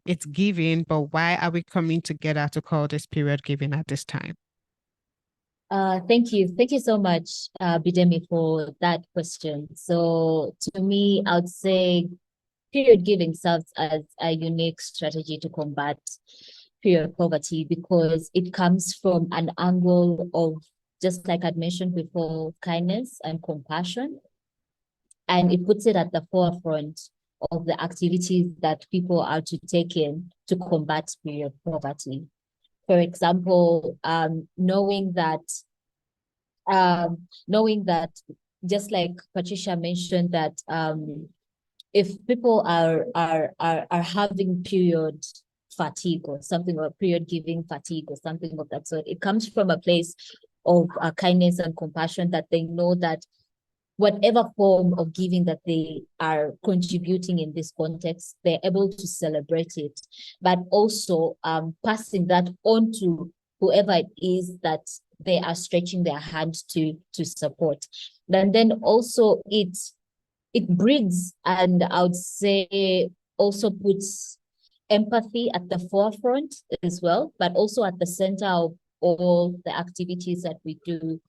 It's giving, but why are we coming together to call this period giving at this time? Thank you. Thank you so much, Bidemi, for that question. So to me, I would say period giving serves as a unique strategy to combat period poverty because it comes from an angle of, just like I'd mentioned before, kindness and compassion. And it puts it at the forefront of the activities that people are to take in to combat period poverty. For example, knowing that just like Patricia mentioned that if people are having period fatigue or something, or period giving fatigue or something of that sort, it comes from a place of kindness and compassion, that they know that whatever form of giving that they are contributing in this context, they're able to celebrate it, but also passing that on to whoever it is that they are stretching their hand to support. And then also it breeds, and I would say also puts empathy at the forefront as well, but also at the center of all the activities that we do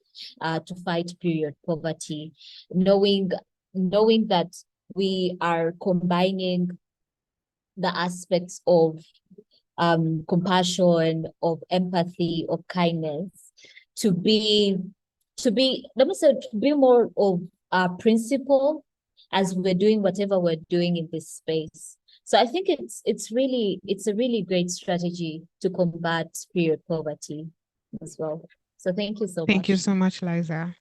to fight period poverty, knowing that we are combining the aspects of compassion, of empathy, of kindness to be let me say, to be more of a principle as we're doing whatever we're doing in this space. So I think it's a really great strategy to combat period poverty as well. So thank you so much. Thank you so much, Liza.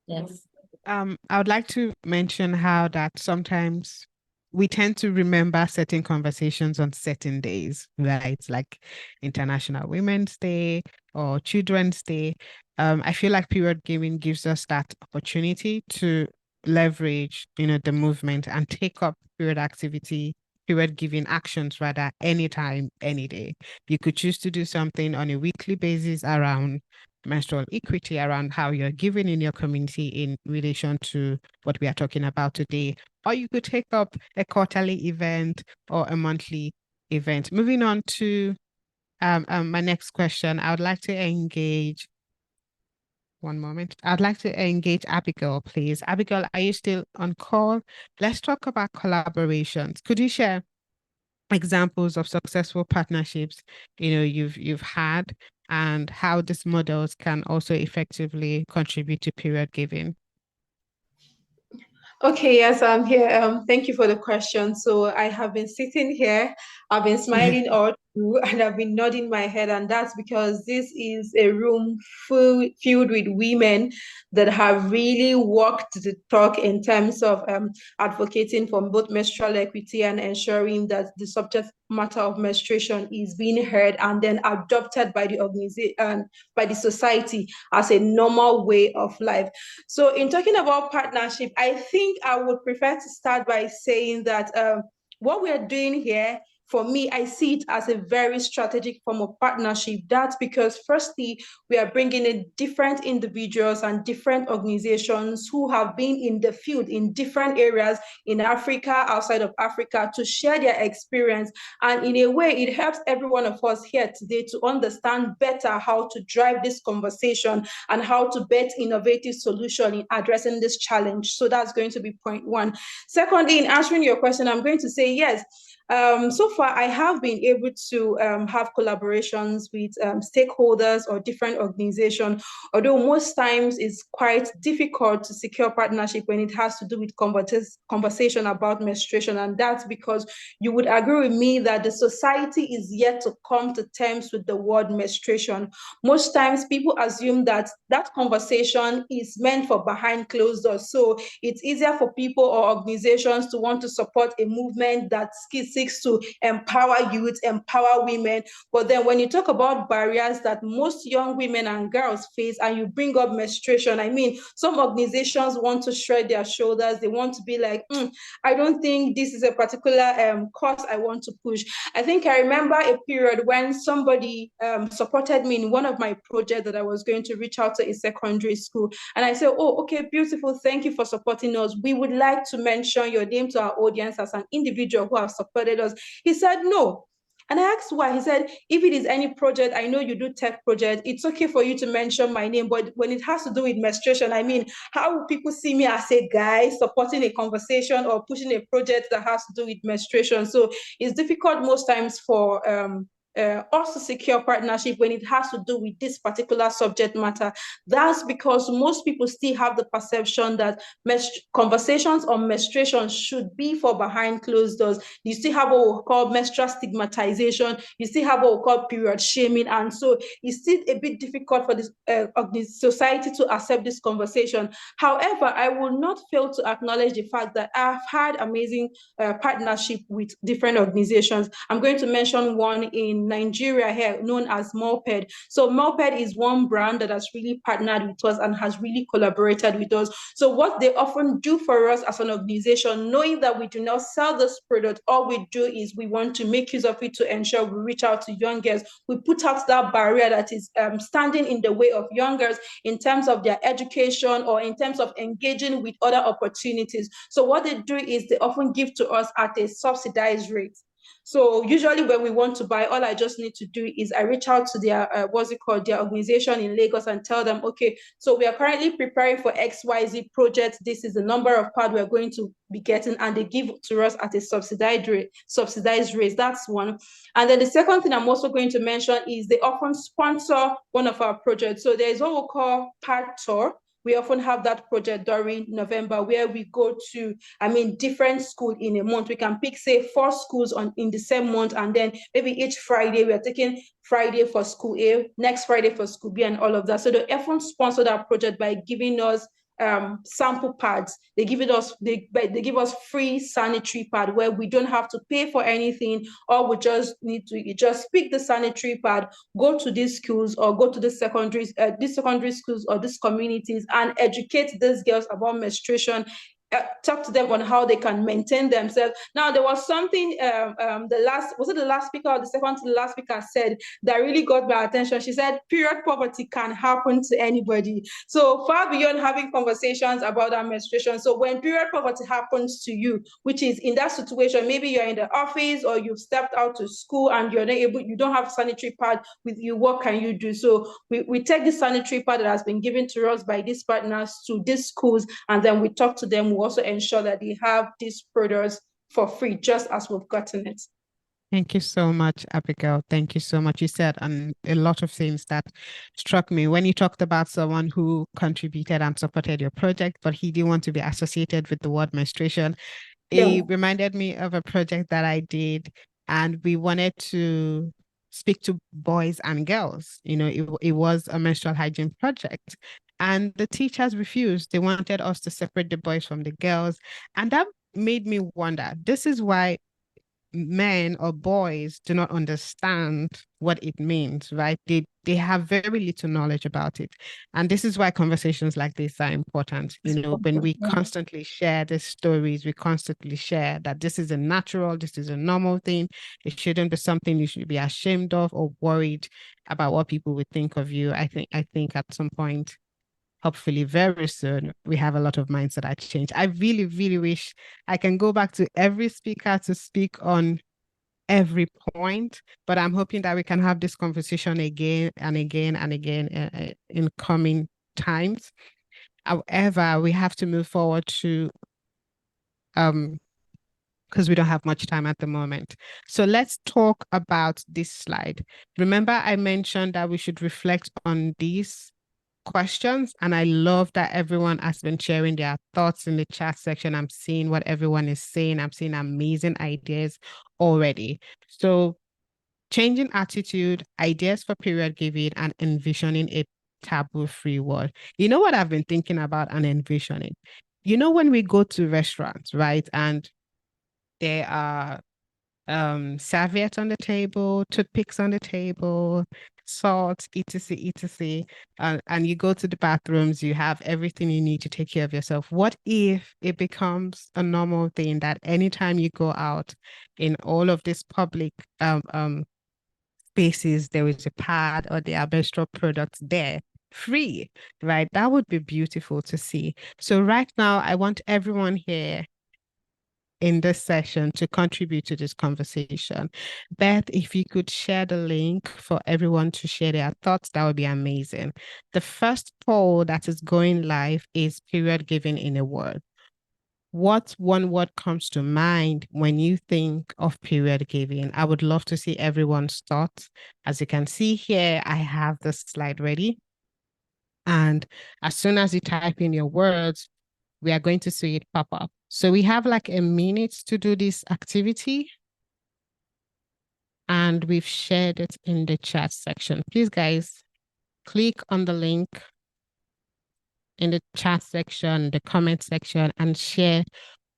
Yes. I would like to mention how that sometimes we tend to remember certain conversations on certain days, right? Like International Women's Day or Children's Day. I feel like period giving gives us that opportunity to leverage, the movement and take up period giving actions rather, anytime, any day. You could choose to do something on a weekly basis around menstrual equity, around how you're giving in your community in relation to what we are talking about today. Or you could take up a quarterly event or a monthly event. Moving on to my next question, I would like to engage. One moment. I'd like to engage Abigail, please. Abigail, are you still on call? Let's talk about collaborations. Could you share examples of successful partnerships you've had, and how these models can also effectively contribute to period giving? Okay, yes, I'm here. Thank you for the question. So I have been sitting here, I've been smiling all through, and I've been nodding my head, and that's because this is a room filled with women that have really walked the talk in terms of advocating for both menstrual equity and ensuring that the subject matter of menstruation is being heard and then adopted by the organization, by the society as a normal way of life. So in talking about partnership, I think I would prefer to start by saying that what we are doing here for me, I see it as a very strategic form of partnership. That's because firstly, we are bringing in different individuals and different organizations who have been in the field in different areas in Africa, outside of Africa, to share their experience. And in a way, it helps every one of us here today to understand better how to drive this conversation and how to bet innovative solution in addressing this challenge. So that's going to be point one. Secondly, in answering your question, I'm going to say yes. So far, I have been able to have collaborations with stakeholders or different organizations, although most times it's quite difficult to secure partnership when it has to do with conversation about menstruation. And that's because you would agree with me that the society is yet to come to terms with the word menstruation. Most times people assume that that conversation is meant for behind closed doors. So it's easier for people or organizations to want to support a movement that seeks to empower youth, empower women. But then when you talk about barriers that most young women and girls face, and you bring up menstruation, I mean, some organizations want to shrug their shoulders. They want to be like, I don't think this is a particular cause I want to push. I think I remember a period when somebody supported me in one of my projects that I was going to reach out to a secondary school. And I said, oh, okay, beautiful. Thank you for supporting us. We would like to mention your name to our audience as an individual who have supported us. He said, no. And I asked why. He said, if it is any project, I know you do tech project, it's okay for you to mention my name. But when it has to do with menstruation, I mean, how will people see me as a guy supporting a conversation or pushing a project that has to do with menstruation? So it's difficult most times for us to secure partnership when it has to do with this particular subject matter. That's because most people still have the perception that conversations on menstruation should be for behind closed doors. You still have what we call menstrual stigmatization. You still have what we call period shaming. And so it's still a bit difficult for this society to accept this conversation. However, I will not fail to acknowledge the fact that I've had amazing partnership with different organizations. I'm going to mention one in Nigeria here known as Moped. So Moped is one brand that has really partnered with us and has really collaborated with us. So what they often do for us as an organization, knowing that we do not sell this product, all we do is we want to make use of it to ensure we reach out to young girls. We put out that barrier that is standing in the way of young girls in terms of their education or in terms of engaging with other opportunities. So what they do is they often give to us at a subsidized rate. So usually when we want to buy, all I just need to do is I reach out to their, their organization in Lagos and tell them, okay, so we are currently preparing for XYZ project. This is the number of pads we're going to be getting, and they give to us at a subsidized rate. That's one. And then the second thing I'm also going to mention is they often sponsor one of our projects. So there's what we call Pad Tour. We often have that project during November where we go to, different schools in a month. We can pick, say, 4 schools in the same month, and then maybe each Friday we are taking Friday for school A, next Friday for school B, and all of that. So they often sponsor that project by giving us sample pads. They give us free sanitary pad where we don't have to pay for anything. Or we just need to just pick the sanitary pad, go to these schools or go to these secondary schools or these communities and educate these girls about menstruation. Talk to them on how they can maintain themselves. Now, there was something the last speaker or the second to the last speaker said that really got my attention. She said, period poverty can happen to anybody. So far beyond having conversations about our menstruation. So when period poverty happens to you, which is in that situation, maybe you're in the office or you've stepped out to school and you don't have sanitary pad with you, what can you do? So we take the sanitary pad that has been given to us by these partners to these schools, and then we talk to them. We also ensure that they have these products for free, just as we've gotten it. Thank you so much, Abigail. Thank you so much. You said a lot of things that struck me when you talked about someone who contributed and supported your project, but he didn't want to be associated with the word menstruation. It reminded me of a project that I did, and we wanted to speak to boys and girls. It was a menstrual hygiene project. And the teachers refused. They wanted us to separate the boys from the girls. And that made me wonder, this is why men or boys do not understand what it means, right? They they have very little knowledge about it. And this is why conversations like this are important. You know, when we constantly share the stories, we constantly share that this is a natural, this is a normal thing. It shouldn't be something you should be ashamed of or worried about what people would think of you. I think at some point, hopefully very soon, we have a lot of minds that are changed. I really, really wish I can go back to every speaker to speak on every point, but I'm hoping that we can have this conversation again and again and again in coming times. However, we have to move forward to because we don't have much time at the moment. So let's talk about this slide. Remember, I mentioned that we should reflect on these questions, and I love that everyone has been sharing their thoughts in the chat section. I'm seeing what everyone is saying. I'm seeing amazing ideas already. So changing attitude, ideas for period giving, and envisioning a taboo-free world. You know what I've been thinking about and envisioning? You know, when we go to restaurants, right? And there are serviettes on the table, toothpicks on the table, salt, etc., etc. And you go to the bathrooms, you have everything you need to take care of yourself. What if it becomes a normal thing that anytime you go out in all of these public spaces, there is a pad or the menstrual products there free, right? That would be beautiful to see. So right now, I want everyone here in this session to contribute to this conversation. Beth, if you could share the link for everyone to share their thoughts, that would be amazing. The first poll that is going live is period giving in a word. What one word comes to mind when you think of period giving? I would love to see everyone's thoughts. As you can see here, I have the slide ready. And as soon as you type in your words, we are going to see it pop up. So we have like a minute to do this activity. And we've shared it in the chat section. Please, guys, click on the link in the chat section, the comment section, and share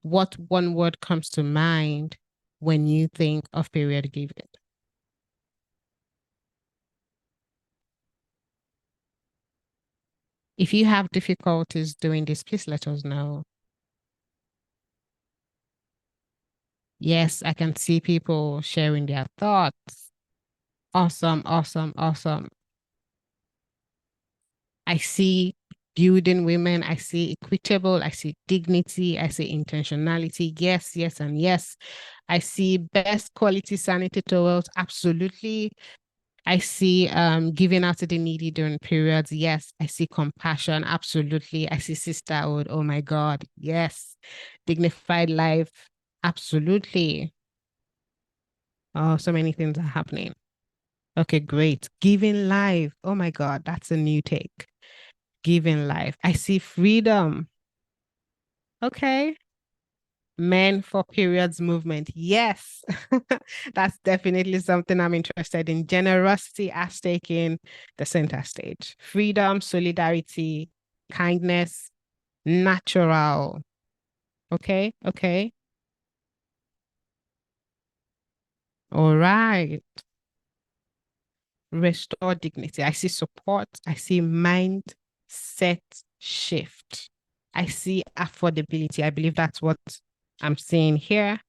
what one word comes to mind when you think of period giving. If you have difficulties doing this, please let us know. Yes, I can see people sharing their thoughts. Awesome, awesome, awesome. I see building women. I see equitable. I see dignity. I see intentionality. Yes, yes, and yes. I see best quality sanitary towels. Absolutely. I see giving out to the needy during periods. Yes. I see compassion. Absolutely. I see sisterhood. Oh my God. Yes. Dignified life. Absolutely. Oh, so many things are happening. Okay, great. Giving life. Oh my God, that's a new take. Giving life. I see freedom. Okay. Men for periods movement. Yes. That's definitely something I'm interested in. Generosity as taking the center stage. Freedom, solidarity, kindness, natural. Okay. Okay. All right. Restore dignity. I see support. I see mindset shift. I see affordability. I believe that's what I'm seeing here.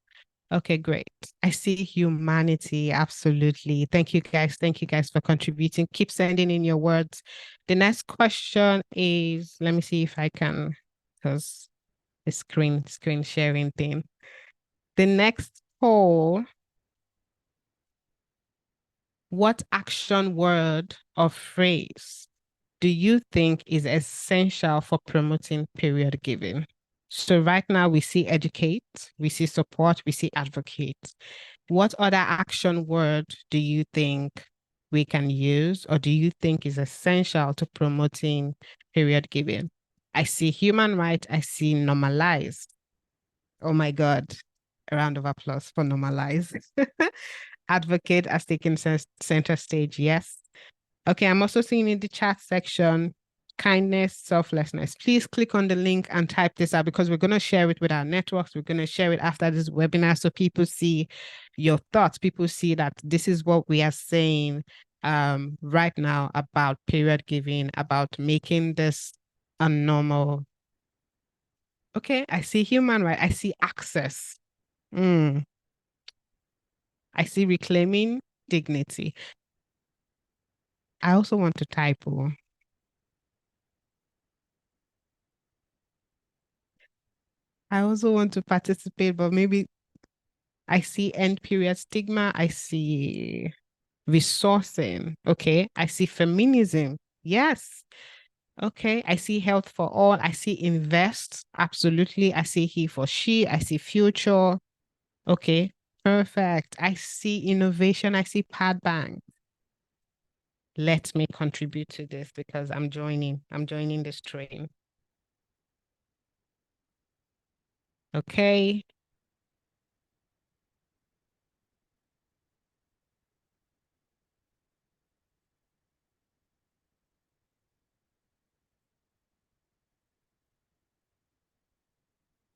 Okay, great. I see humanity. Absolutely. Thank you guys. Thank you guys for contributing. Keep sending in your words. The next question is, let me see if I can, because the screen sharing thing. The next poll, what action word or phrase do you think is essential for promoting period giving? So right now we see educate, we see support, we see advocate. What other action word do you think we can use or do you think is essential to promoting period giving? I see human right, I see normalize. Oh my God, a round of applause for normalize. Advocate as taking center stage, yes. Okay, I'm also seeing in the chat section, kindness, selflessness. Please click on the link and type this out because we're going to share it with our networks. We're going to share it after this webinar so people see your thoughts. People see that this is what we are saying right now about period giving, about making this a normal. Okay, I see human right. I see access. I see reclaiming dignity. I also want to typo. I also want to participate, but maybe I see end period stigma. I see resourcing. Okay. I see feminism. Yes. Okay. I see health for all. I see invest. Absolutely. I see he for she. I see future. Okay. Perfect. I see innovation. I see pad bank. Let me contribute to this because I'm joining this train. Okay.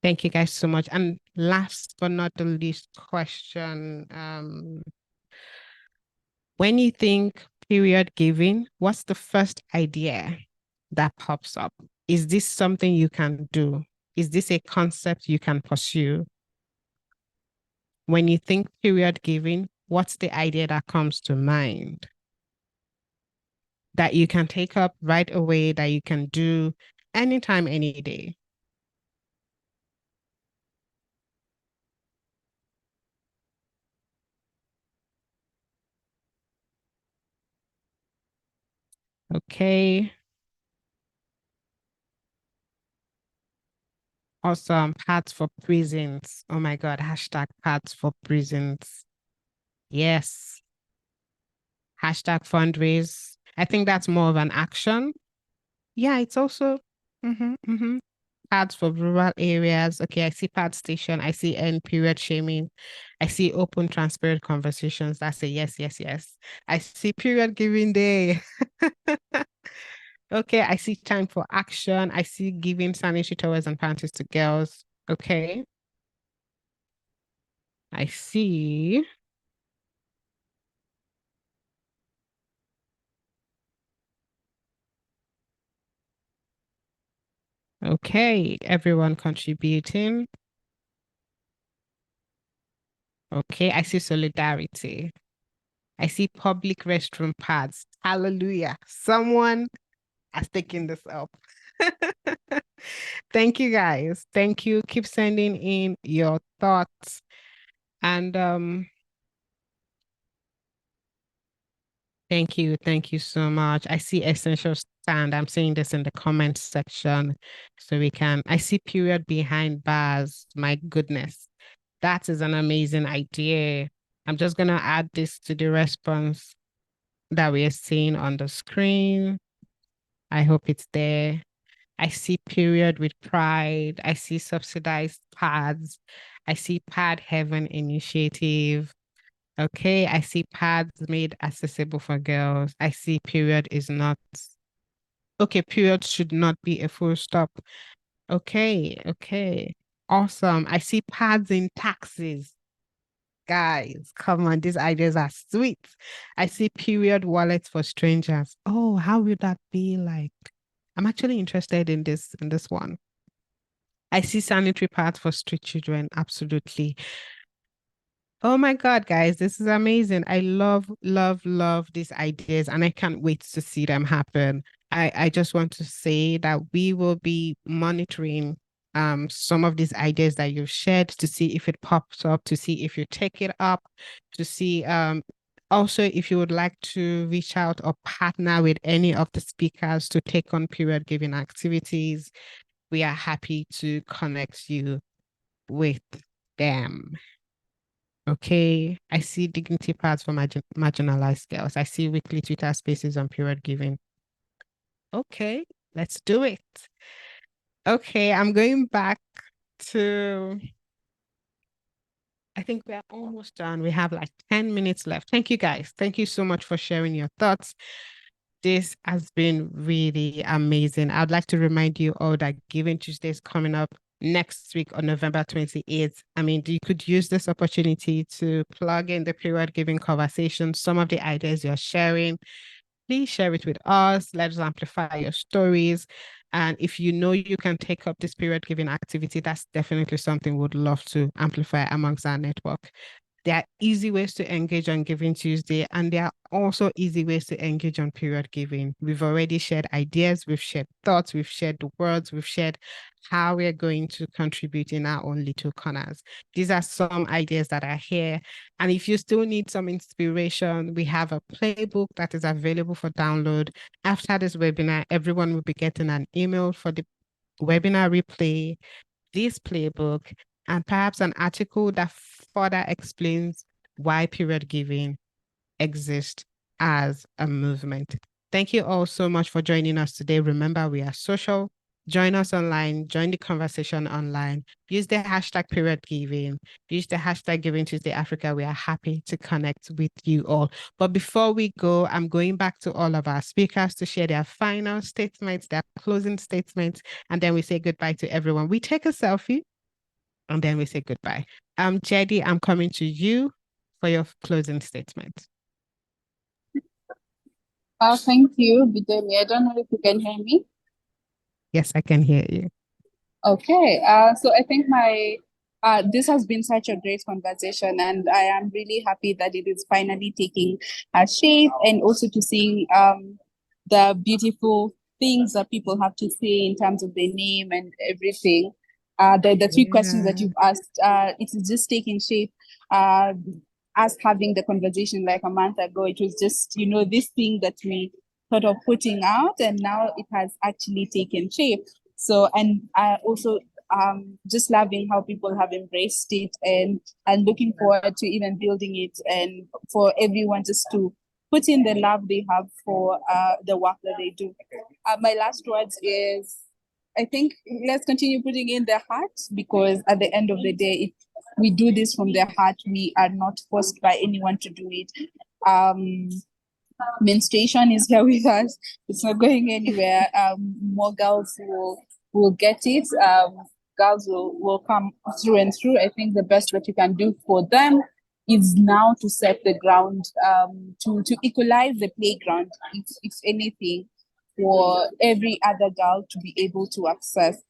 Thank you guys so much. And last but not the least question, when you think period giving, what's the first idea that pops up? Is this something you can do? Is this a concept you can pursue? When you think period giving, what's the idea that comes to mind that you can take up right away, that you can do anytime, any day? Okay. Awesome. Pads for prisons. Oh my God. Hashtag pads for prisons. Yes. Hashtag fundraise. I think that's more of an action. Yeah, it's also pads for rural areas. Okay, I see pad station. I see end period shaming. I see open, transparent conversations. That's a yes, yes, yes. I see period giving day. Okay, I see time for action. I see giving sanitary towels and panties to girls. Okay. I see. Okay, everyone contributing. Okay, I see solidarity. I see public restroom pads. Hallelujah. Someone has taken this up. Thank you guys. Thank you. Keep sending in your thoughts. And thank you. Thank you so much. I see essential stand. I'm seeing this in the comment section. So I see period behind bars. My goodness. That is an amazing idea. I'm just going to add this to the response that we are seeing on the screen. I hope it's there. I see period with pride. I see subsidized pads. I see pad heaven initiative. Okay, I see pads made accessible for girls. I see period is not. Okay, period should not be a full stop. Okay, okay. Awesome. I see pads in taxes. Guys, come on, these ideas are sweet. I see period wallets for strangers. Oh, how would that be like? I'm actually interested in this one. I see sanitary pads for street children. Absolutely. Oh my God, guys, this is amazing. I love, love, love these ideas, and I can't wait to see them happen. I just want to say that we will be monitoring some of these ideas that you've shared to see if it pops up, to see if you take it up, to see also if you would like to reach out or partner with any of the speakers to take on period giving activities. We are happy to connect you with them. Okay, I see dignity paths for marginalized girls. I see weekly Twitter spaces on period giving. Okay, let's do it. Okay, I'm going back to, I think we are almost done. We have like 10 minutes left. Thank you guys. Thank you so much for sharing your thoughts. This has been really amazing. I'd like to remind you all that Giving Tuesday is coming up next week on November 28th. I mean, you could use this opportunity to plug in the period giving conversation, some of the ideas you're sharing. Please share it with us. Let us amplify your stories. And if you know you can take up this period giving activity, that's definitely something we'd love to amplify amongst our network. There are easy ways to engage on Giving Tuesday, and there are also easy ways to engage on period giving. We've already shared ideas, we've shared thoughts, we've shared the words, we've shared how we're going to contribute in our own little corners. These are some ideas that are here. And if you still need some inspiration, we have a playbook that is available for download. After this webinar, everyone will be getting an email for the webinar replay, this playbook, and perhaps an article that further explains why period giving exists as a movement. Thank you all so much for joining us today. Remember, we are social. Join us online, join the conversation online, use the hashtag period giving, use the hashtag Giving Tuesday Africa. We are happy to connect with you all. But before we go, I'm going back to all of our speakers to share their final statements, their closing statements, and then we say goodbye to everyone. We take a selfie and then we say goodbye. Jedi, I'm coming to you for your closing statement. Thank you, Bidemi. I don't know if you can hear me. Yes, I can hear you. Okay, so I think this has been such a great conversation, and I am really happy that it is finally taking a shape, and also to see the beautiful things that people have to say in terms of their name and everything. The three questions that you've asked, it is just taking shape. Us having the conversation like a month ago, it was just, this thing that we thought of putting out, and now it has actually taken shape. So, and I also just loving how people have embraced it, and looking forward to even building it, and for everyone just to put in the love they have for the work that they do. My last words is, I think let's continue putting in their heart, because at the end of the day, if we do this from their heart, we are not forced by anyone to do it. Menstruation is here with us. It's not going anywhere. More girls will get it. Girls will come through and through. I think the best what you can do for them is now to set the ground, to equalize the playground, if anything, for every other girl to be able to access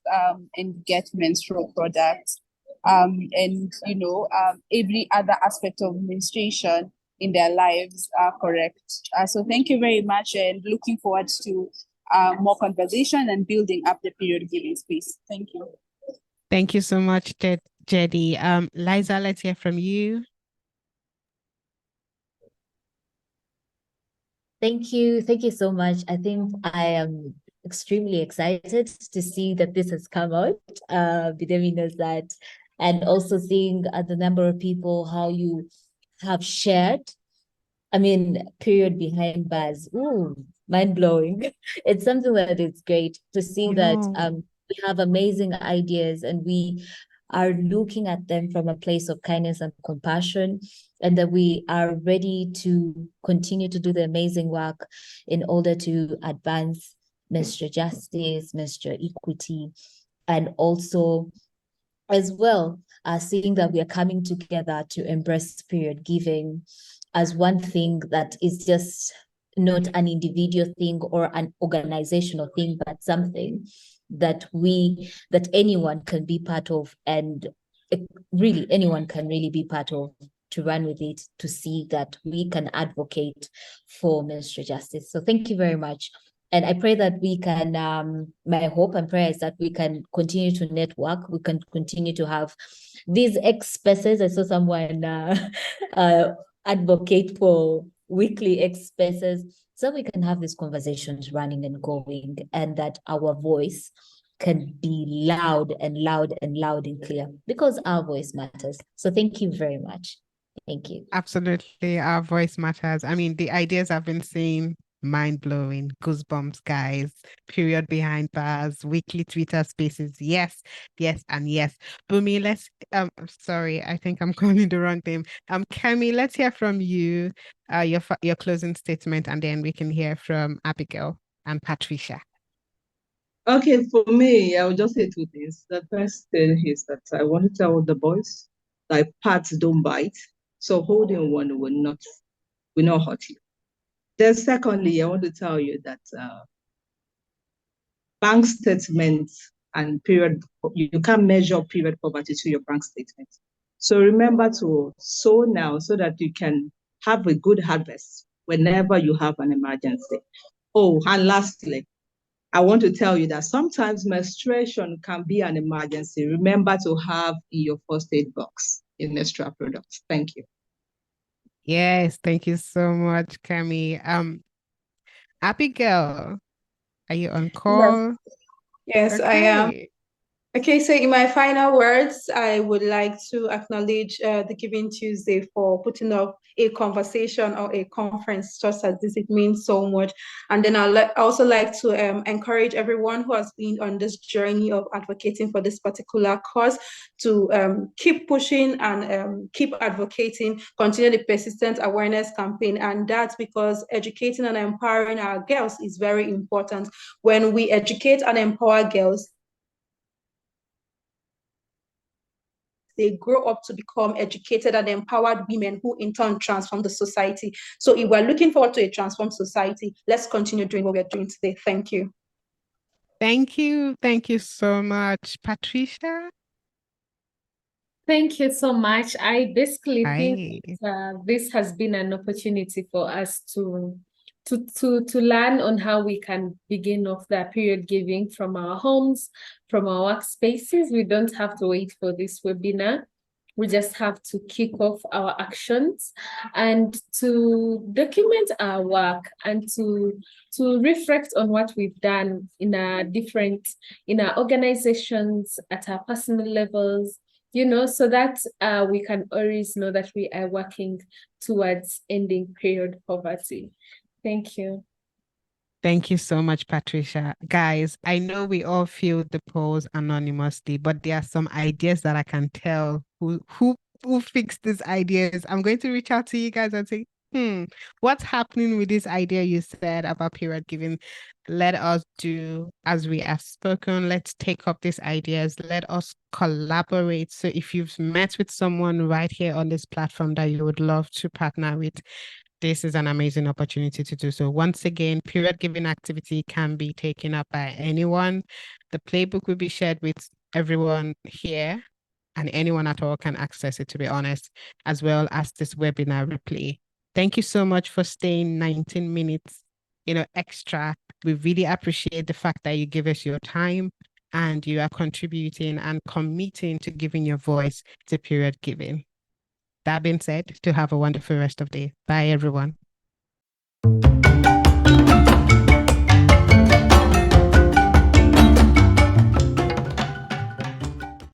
and get menstrual products, and every other aspect of menstruation in their lives are correct. So thank you very much, and looking forward to more conversation and building up the period giving space. Thank you. Thank you so much, Jedi. Liza, let's hear from you. Thank you. Thank you so much. I think I am extremely excited to see that this has come out. Bidemi knows that. And also seeing the number of people, how you have shared. I mean, period behind bars. Ooh, mind blowing. It's something that is great to see that we have amazing ideas, and we are looking at them from a place of kindness and compassion, and that we are ready to continue to do the amazing work in order to advance menstrual justice, menstrual equity, and also as well seeing that we are coming together to embrace period giving as one thing that is just not an individual thing or an organizational thing, but something that anyone can be part of, and really anyone can really be part of, to run with it, to see that we can advocate for menstrual justice. So thank you very much. And I pray that we can, my hope and prayer is that we can continue to network, we can continue to have these X spaces. I saw someone advocate for weekly X spaces, so we can have these conversations running and going, and that our voice can be loud and loud and loud and clear, because our voice matters. So thank you very much. Thank you. Absolutely. Our voice matters. I mean, the ideas I've been seeing, mind-blowing, goosebumps, guys. Period behind bars, weekly Twitter spaces. Yes, yes, and yes. Bumi, let's sorry, I think I'm calling the wrong name. Kemi, let's hear from you, your closing statement, and then we can hear from Abigail and Patricia. Okay, for me, I will just say two things. The first thing is that I want to tell the boys that parts don't bite. So holding one will not hurt you. Then secondly, I want to tell you that bank statements and period, you can't measure period poverty to your bank statement. So remember to sow now so that you can have a good harvest whenever you have an emergency. Oh, and lastly, I want to tell you that sometimes menstruation can be an emergency. Remember to have in your first aid box in extra products. Thank you. Yes, thank you so much, Kami. Abigail, are you on call? Yes, I am. Okay. Okay, so in my final words, I would like to acknowledge the Giving Tuesday for putting up a conversation or a conference such as this. It means so much. And then I'd also like to encourage everyone who has been on this journey of advocating for this particular cause to keep pushing and keep advocating, continue the persistent awareness campaign. And that's because educating and empowering our girls is very important. When we educate and empower girls, they grow up to become educated and empowered women who in turn transform the society. So if we're looking forward to a transformed society, let's continue doing what we're doing today. Thank you. Thank you. Thank you so much, Patricia. Thank you so much. I basically Hi. think this has been an opportunity for us to learn on how we can begin off the period giving from our homes, from our workspaces. We don't have to wait for this webinar. We just have to kick off our actions and to document our work and to reflect on what we've done in our organizations, at our personal levels, so that we can always know that we are working towards ending period poverty. Thank you. Thank you so much, Patricia. Guys, I know we all fill the polls anonymously, but there are some ideas that I can tell who fixed these ideas. I'm going to reach out to you guys and say, what's happening with this idea you said about period giving? Let us do as we have spoken. Let's take up these ideas. Let us collaborate. So if you've met with someone right here on this platform that you would love to partner with, this is an amazing opportunity to do so. Once again, period giving activity can be taken up by anyone. The playbook will be shared with everyone here, and anyone at all can access it, to be honest, as well as this webinar replay. Thank you so much for staying 19 minutes, extra. We really appreciate the fact that you give us your time and you are contributing and committing to giving your voice to period giving. That being said, to have a wonderful rest of the day. Bye, everyone.